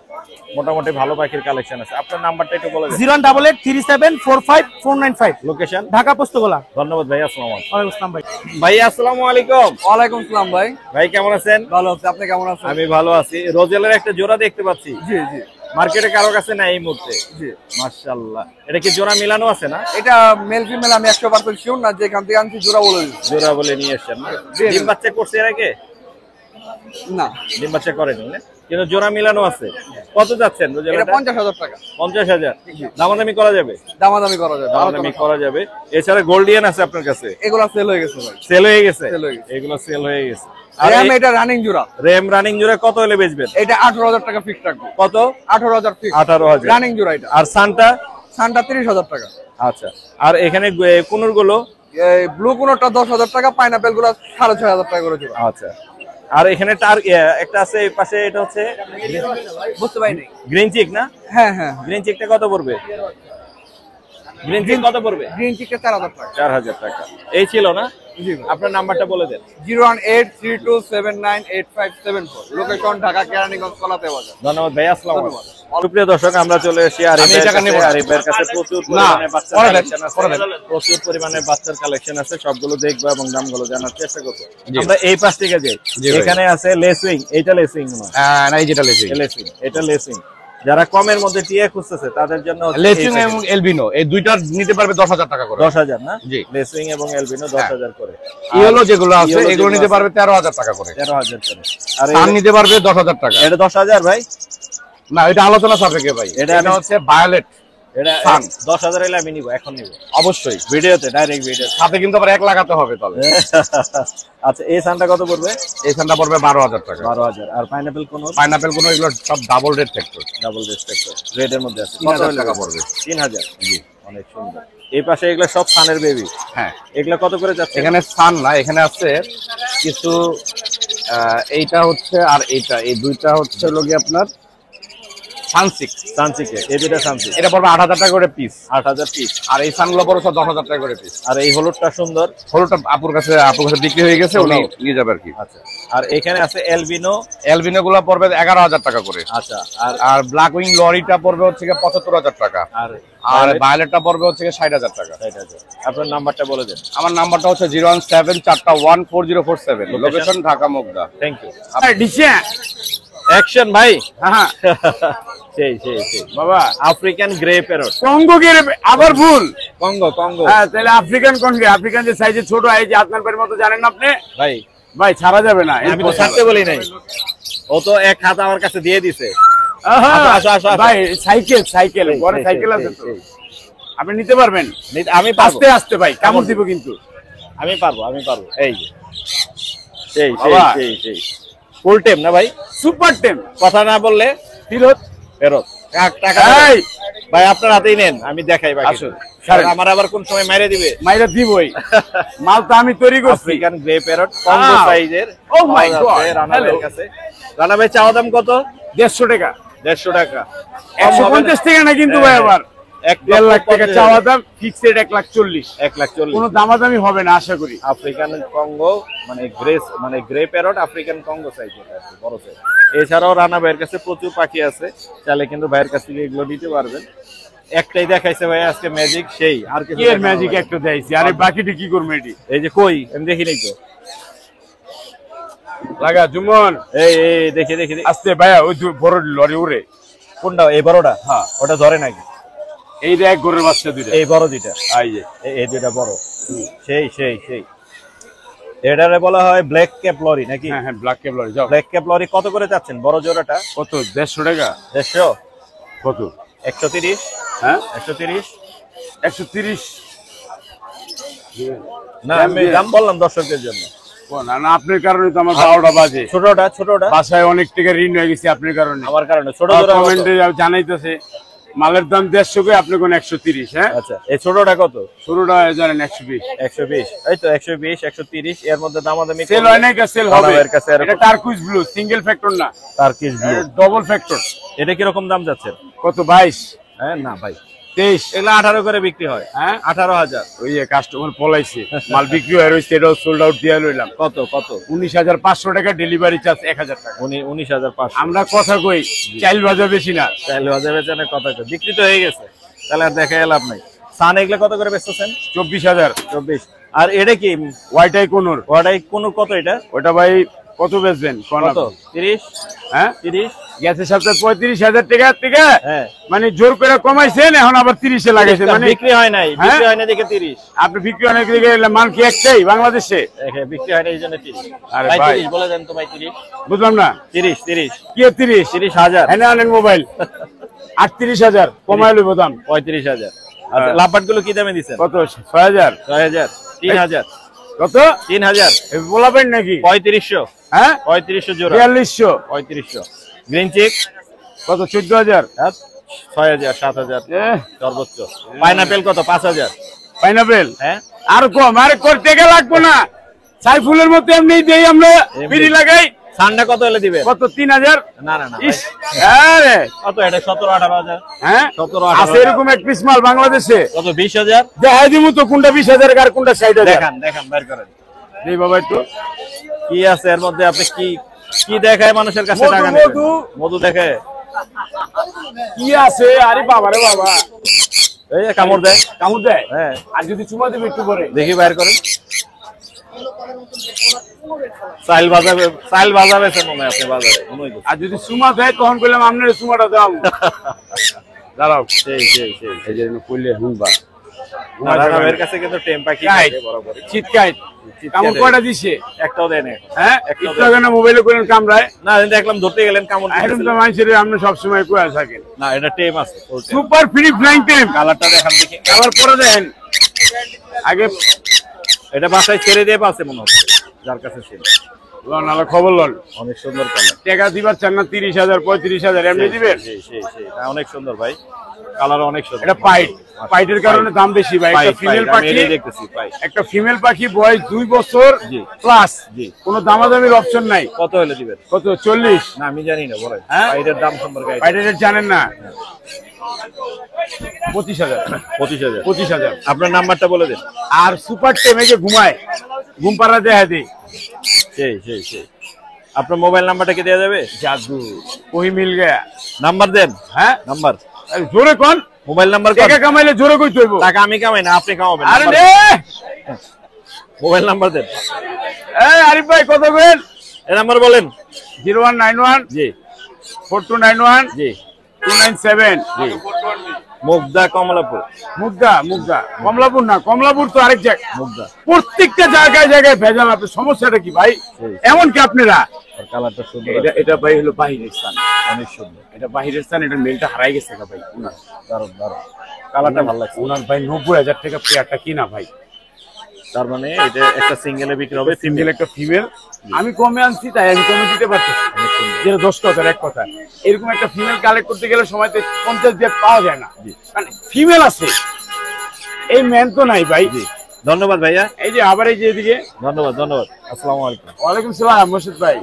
মোটামুটি ভালো পাখির কালেকশন আছে। আপনার নাম্বারটা একটু বলে দেন। 018-3745-495। লোকেশন? ঢাকা পোস্তগোলা। ধন্যবাদ ভাই। আসসালামু আলাইকুম। ওয়ালাইকুম আসসালাম ভাই। ভাই আসসালামু আলাইকুম। ওয়ালাইকুম আসসালাম ভাই। ভাই কেমন আছেন? ভালো আছি, আপনি কেমন আছেন? আমি ভালো আছি। রোজেলের একটা জোড়া দেখতে পাচ্ছি। জি জি মার্কেটে কারো কাছে নাই এই মুহূর্তে। জি। মাশাআল্লাহ। এটা কি জোড়া মিলানো আছে না? এটা মেল ফিমেল আমি 100% শিওর না, যেখান থেকে আনছি জোড়া বলে দিচ্ছি। জোড়া বলে নিয়ে এসেছেন না? ডিম বাচ্চা করছে এর আগে? না, ডিম বাচ্চা করেনি না? কিন্তু জোড়া মিলানো আছে। কত যাচ্ছেন এটা 50,000 টাকা। 50,000 দামাদামি করা যাবে? দামাদামি করা যাবে, দামাদামি করা যাবে। এছাড়া গোল্ডিয়ান আছে আপনার কাছে? এগুলো সেল হয়ে গেছে ভাই। সেল হয়ে গেছে, সেল হয়ে গেছে। এগুলো সেল হয়ে গেছে। আর RAM এটা রানিং জোড়া। RAM রানিং জোড়া কত হলে বেচবেন? এটা 18,000 টাকা ফিক্স রাখবো। কত? 18,000 ফিক্স। 18,000 রানিং জোড়া এটা। আর সানটা? সানটা 30,000 টাকা। আচ্ছা, আর এখানে কুনুর গুলো? এই ব্লু কোনটা 10,000 টাকা, পাইনাপেল গুলো 6,500 টাকা করে জোড়া। আচ্ছা, আর এখানে একটা আছে এই পাশে, এটা হচ্ছে বুঝতে পারিনি। গ্রিন চিক না? হ্যাঁ হ্যাঁ, গ্রিন চিকটা কত পড়বে? গ্রিন চিক কত পড়বে? গ্রিন চিকটা 4,000 টাকা। 4,000 টাকা। এই ছিল না? জি। আপনার নাম্বারটা বলে দেন। 01832798574, লোকেশন ঢাকা কেরানীগঞ্জ কলাতে বাজার। ধন্যবাদ ভাই, আসসালামু আলাইকুম। সুপ্রিয় দর্শক, আমরা চলে এসেছি আরিফ ভাইয়ের কাছে। প্রচুর পরিমাণে বাচ্চার কালেকশন আছে, প্রচুর পরিমাণে বাচ্চার কালেকশন আছে। সবগুলো দেখবো এবং দামগুলো জানার চেষ্টা করবো। আমরা এই পাশ থেকে যাই। এখানে আছে লেসুইং। এইটা লেসুইং না? না, এই যেটা লেসিং, লেসুইং, এটা লেসুইং। যারা কমের মধ্যে টিয়া খুঁজতেছে তাদের জন্য লেসিং এবং এলবিনো এই দুইটা নিতে পারবে 10,000 টাকা করে। 10,000 না? জি। লেসুইং এবং এলবিনো 10,000 করে। ইয়েলো যেগুলো আছে এগুলো নিতে পারবে 13,000 টাকা করে। 13,000 করে। আর সান নিতে পারবে 10,000 টাকা। এটা 10,000 ভাই? না, এটা আলোচনা সাপেক্ষে ভাই। এটা হচ্ছে ভায়োলেট। এটা সান 10,000 এলে আমি নিব, এখন নিব অবশ্যই, ভিডিওতে, ডাইরেক্ট ভিডিও। সাথে কিন্তু আবার 1 লাগাতে হবে তাহলে। আচ্ছা, এই সানটা কত পড়বে? এই সানটা পড়বে 12,000 টাকা। 12,000। আর পাইনাপল কোন? পাইনাপল কোন এগুলো সব ডাবল রেড ফ্যাক্টর। ডাবল রেসপেক্টর রেডের মধ্যে আছে। 3,000 টাকা পড়বে। 3,000। জি, অনেক সুন্দর। এই পাশে এগুলো সব সানের বেবি। হ্যাঁ, এগুলো কত করে যাচ্ছে? এখানে সান না, এখানে আছে কিছু এইটা হচ্ছে, আর এইটা, এই দুইটা হচ্ছে লোকে আপনার সানসিক। সানসিকে এই দুটো সানসিক। এটা পড়বে 8,000 টাকা করে পিস। 8,000 পিস। আর এই সানগুলো পড়বে 10,000 টাকা করে পিস। আর এই হলুদটা সুন্দর। হলুদটা আপুর কাছে বিক্রি হয়ে গেছে, উনি নিয়ে যাবে আর কি। আচ্ছা, আর এখানে আছে এলবিনো। এলবিনো গুলো পড়বে 11,000 টাকা করে। আচ্ছা, আর ব্ল্যাক উইং লরিটা পড়বে হচ্ছে 75,000 টাকা। আর ভায়োলেটটা পড়বে হচ্ছে 60,000 টাকা। আপনার নাম্বারটা বলে দেন। আমার নাম্বারটা হচ্ছে 017414047, location Dhaka Mugda. Thank you. Action ভাই। হ্যাঁ সেই সেই সেই বাবা, আফ্রিকান গ্রে প্যারট। কঙ্গো গিয়ে আবার ভুল। Congo, Congo. হ্যাঁ, তাহলে আফ্রিকান কোন গে? আফ্রিকান যে সাইজে ছোট হয়, যে আপনার বাড়ির মতো, জানেন না আপনি? ভাই ভাই ছাড়া যাবে না। আমি তো ছাড়তে বলি নাই, ও তো এক হাত আমার কাছে দিয়ে দিছে। আহা, আসো, আসো, আসো। ভাই সাইকেল ঘরে সাইকেল আছে তো, আপনি নিতে পারবেন। আমি পারবো, আস্তে আস্তে ভাই, কামড় দিব কিন্তু। আমি পারবো, আমি পারবো। এই যে সেই বাবা। সেই সেই ফুল টেম না ভাই? সুপার টেম। কথা না বললে ফিরত ফেরত। টাকা এই ভাই আপনার হাতেই নেন, আমি দেখাই বাকি। আসুন, কারণ আমার আবার কোন সময় মাইরে দিবে। মাইরা দিবই, মাল তো আমি তৈরি করছি। আফ্রিকান গ্রে প্যারট কঙ্গো সাইজের। ও মাই গড। রানা ভাইয়ের কাছে। রানা ভাই চাওয়া দাম কত? 150 টাকা। 150 টাকা। 150 টাকা না কিন্তু ভাই, আবার 1 লাখ টাকা চাওয়া দাম, ফিক্সড 1,40,000। 1,40,000 কোনো দামাদামি হবে না আশা করি। আফ্রিকান কঙ্গো মানে গ্রে প্যারট, আফ্রিকান কঙ্গো সাইজের বড় সাইজ। এছাড়াও রানা ভাইয়ের কাছে প্রচুর পাখি আছে, চাইলে কিন্তু ভাইয়ের কাছ থেকে এগুলো নিতে পারবেন। একটাই দেখাইছে ভাই আজকে ম্যাজিক, সেই আর কিছু এর ম্যাজিক একটা দেখাইছি, আরে বাকিটা কি করবো এটি? এই যে কই আমি দেখি নাই তো। লাগা জুমন, এই এই দেখি দেখি আস্তে ভাইয়া, ওই বড় লরি উড়ে। কোনটা? এই বড়টা? হ্যাঁ। ওটা ধরে নাকি? এই এক গরুর বাচ্চা দুইটা। এই বড় দুইটা, এই যে এই দুইটা বড়। সেই সেই সেই এটারে বলা হয় ব্ল্যাক ক্যাপ লরি নাকি? হ্যাঁ হ্যাঁ, ব্ল্যাক ক্যাপ লরি। যাও। ব্ল্যাক ক্যাপ লরি কত করে যাচ্ছেন বড় জোড়াটা? কত? 150 টাকা। 150? কত? 130? হ্যাঁ, 130? 130। না, আমি দাম বললাম দর্শকদের জন্য। না না, আপনার কারণে তো আমার 12টা বাজে। ছোটটা? ছোটটা বাসায় অনেক টাকা ঋণ হয়ে গেছে আপনার কারণে। আমার কারণে। ছোট জোড়া কত? কমেন্টে জানাইতেছে মালের দাম 150 করে, আপনি কোন 130? হ্যাঁ, আচ্ছা, এই ছোটটা কত? শুরুটা জানেন 120। 120? এই তো 120, 130 এর মধ্যে দামাদামি সেল হয় নাই, সেল হবে। রানা ভাইয়ের কাছে এরকম- এটা টার্কুইজ ব্লু, সিঙ্গেল ফ্যাক্টর না, টার্কিশ ব্লু। Double factor. এটা কিরকম দাম যাচ্ছে? কত? 22? হ্যাঁ না ভাই, 23? এগুলো 18 করে বিক্রি হয়। হ্যাঁ, 18,000। ওই যে কাস্টমার পলাইছে, মাল বিক্রি হয়ে রয়েছে, এটাও সোল্ড আউট দিয়ে লইলাম। কত কত? 19,500 টাকা, ডেলিভারি চার্জ 1,000 টাকা। 19,500। আমরা কথা কই, চাইল ভাজা বেশি না। চাইলে বাজে বেচানের কথা তো বিক্রি তো হয়ে গেছে, তাহলে আর দেখা লাভ নাই। সান এগুলো কত করে বেচতেছেন? 24,000। 24। আর এটা কি ওয়াইটাই কোনোর? ওটাই কোন কত? এটা ওটা ভাই কত বেচবেন? কত? 30? হ্যাঁ, 30? গেছে সপ্তাহে 35,000 টাকা থেকে হ্যাঁ মানে জোর করে কমাইছেন, এখন আবার 30-এ লাগাইছেন, মানে বিক্রি হয় নাই, বিক্রি হয় না দেখে 30। আপনি বিক্রি অনেক দিকে মান কি একটাই বাংলাদেশে? বিক্রি হয় না এই জন্য 30। আরে ভাই ভাই। 30 বলে দেন তো ভাই, 30 বুঝলাম না 30 কি 30? 30,000 এনে আনেন মোবাইল 38,000 কমাই লইব দাম। 35,000। আচ্ছা লাভবাট গুলো কি দামে দিচ্ছেন? কত? 6,000 6,000 3,000 কত? 3,000 বলাবেন নাকি? 3500 হ্যাঁ 3500 জোড়া 4200 3500। গ্রিন চিক কত? 14,000 6,000 7,000 সর্বোচ্চ। পাইনাপেল কত? 5,000। পাইনাপেল হ্যাঁ আর কম, আরে করতে গেলে লাগবো না, সাইফুলের মতো এমনি দেই আমরা, বিড়ি লাগাই। সান্ডা কত হলে দিবে? কত? 3,000? না না না ইস আরে কত এটা? 17-18,000। হ্যাঁ 17-18,000 আছে এরকম এক পিস মাল বাংলাদেশে? কত? 20,000। দেখাই দিমু তো কোনটা 20,000 আর কোনটা 60,000। দেখান দেখান বের করেন এই বাবা একটু কি আছে এর মধ্যে। আপনি কি কি দেখায় মানুষের কাছে? মধু, টাকা মধু। নেবেন? মধু দেখে কি আছে? আরে বাবা রে বাবা, এই যে কামড় দেয়। কামড় দেয়? হ্যাঁ আর যদি চুমা দিবে একটু পরে? দেখি বাইর করে। চাইল বাজাবে, চাইল বাজাবে মনে হয় আপনি বাজারে মনে হয়। আর যদি চুমা দেয় তখন বললাম আপনার চুমাটা দাও। দাঁড়াও, সেই সেই সেই এই যে কইলে হুনবা না, দাদা ভাইয়ের কাছে কিন্তু টেম পাখি কাইট। থাকে বরাবর। চিৎকাই কামড় কয়টা দিছে? একটাও দেয় না এখন। হ্যাঁ একটু আগে না মোবাইলে করেন কামড়ায় না দেখলাম ধরতে গেলেন কামড় এখন দিতেছিল। তো মানুষের আপনি সবসময় কয়ে থাকেন। না এটা টেম আছে। সুপার ফ্রি ফ্লাইং টাইম কালারটা দেখান দেখি। আবার পরে দেন আগে এটা বাসায় ছেড়ে দিয়ে পাচ্ছে মনে হচ্ছে যার কাছে ছিল। লন আলো খবর লন। অনেক সুন্দর কালার। টাকা দিবার চান না? 30,000 35,000 এমনি দিবেন? সেই সেই সেই না, অনেক সুন্দর ভাই, কালার অনেক সুন্দর। এটা পাইট, পাইটের কারণে দাম বেশি ভাই। একটা ফিমেল পাখি, দেখতেছি পাই। একটা ফিমেল পাখি বয়স 2 বছর জি প্লাস, জি। কোনো দামাদামির অপশন নাই। কত হলে দিবেন? কত? 40? না আমি জানি না, বলেন। হ্যাঁ? পাইটের দাম সম্পর্কে পাইটের রেট জানেন না? 25,000 25,000। 25,000। আপনার নাম্বারটা বলে দিন। আর সুপার টেমে যে ঘুমায় ঘুম পাড়া দেখা দিই। সেই সেই সেই আপনার মোবাইল নাম্বারটা কি দেওয়া যাবে? জাদু ওই মিল গয়া। নাম্বার দেন। হ্যাঁ নাম্বার আরে জোরে কোন? মোবাইল নাম্বার টাকা কামাইলে জোরে কই তুইব? টাকা আমি কামাই না, আপনি কামাবেন। আরে নাম্বার রে দেন। মোবাইল নাম্বার দেন। এই আরিফ ভাই কত কইন? এই নাম্বার বলেন। 0191 জি 4291 জি 297। জি। মুগদা কমলাপুর। মুগদা, মুগদা কমলাপুর না, কমলাপুর তো আরেক জায়গা। মুগদা প্রত্যেকটা জায়গায় জায়গায় ভেজাল। আপনি সমস্যাটা কি ভাই? এমন কি আপনারা? আর কালারটা সুন্দর। এটা ভাই হলো বাহিরের স্থান, অনেক সুন্দর। এটা বাহিরের স্থান। এটা মেলটা হারাই গেছে না ভাই। দারুণ দারুণ কালারটা ভালো লাগছে। ওনার ভাই 90,000 টাকা পেয়ারটা কিনা ভাই। তার মানে এটা একটা সিঙ্গেলে বিক্রি হবে। সিঙ্গেল একটা ফিমেল আমি কমে আনছি, তাই আমি কমে দিতে পারতেছি। যেটা 10 কথার এক কথা। এরকম একটা ফিমেল কালেক্ট করতে গেলে সময়তে 50 দিয়ে পাওয়া যায় না, কারণ ফিমেল আছে, এই ম্যান তো নাই ভাই। ধন্যবাদ ভাইয়া। এই যে আবার এই যে এদিকে। ধন্যবাদ ধন্যবাদ। আসসালামু আলাইকুম। ওয়ালাইকুম সালাম মোর্শেদ ভাই।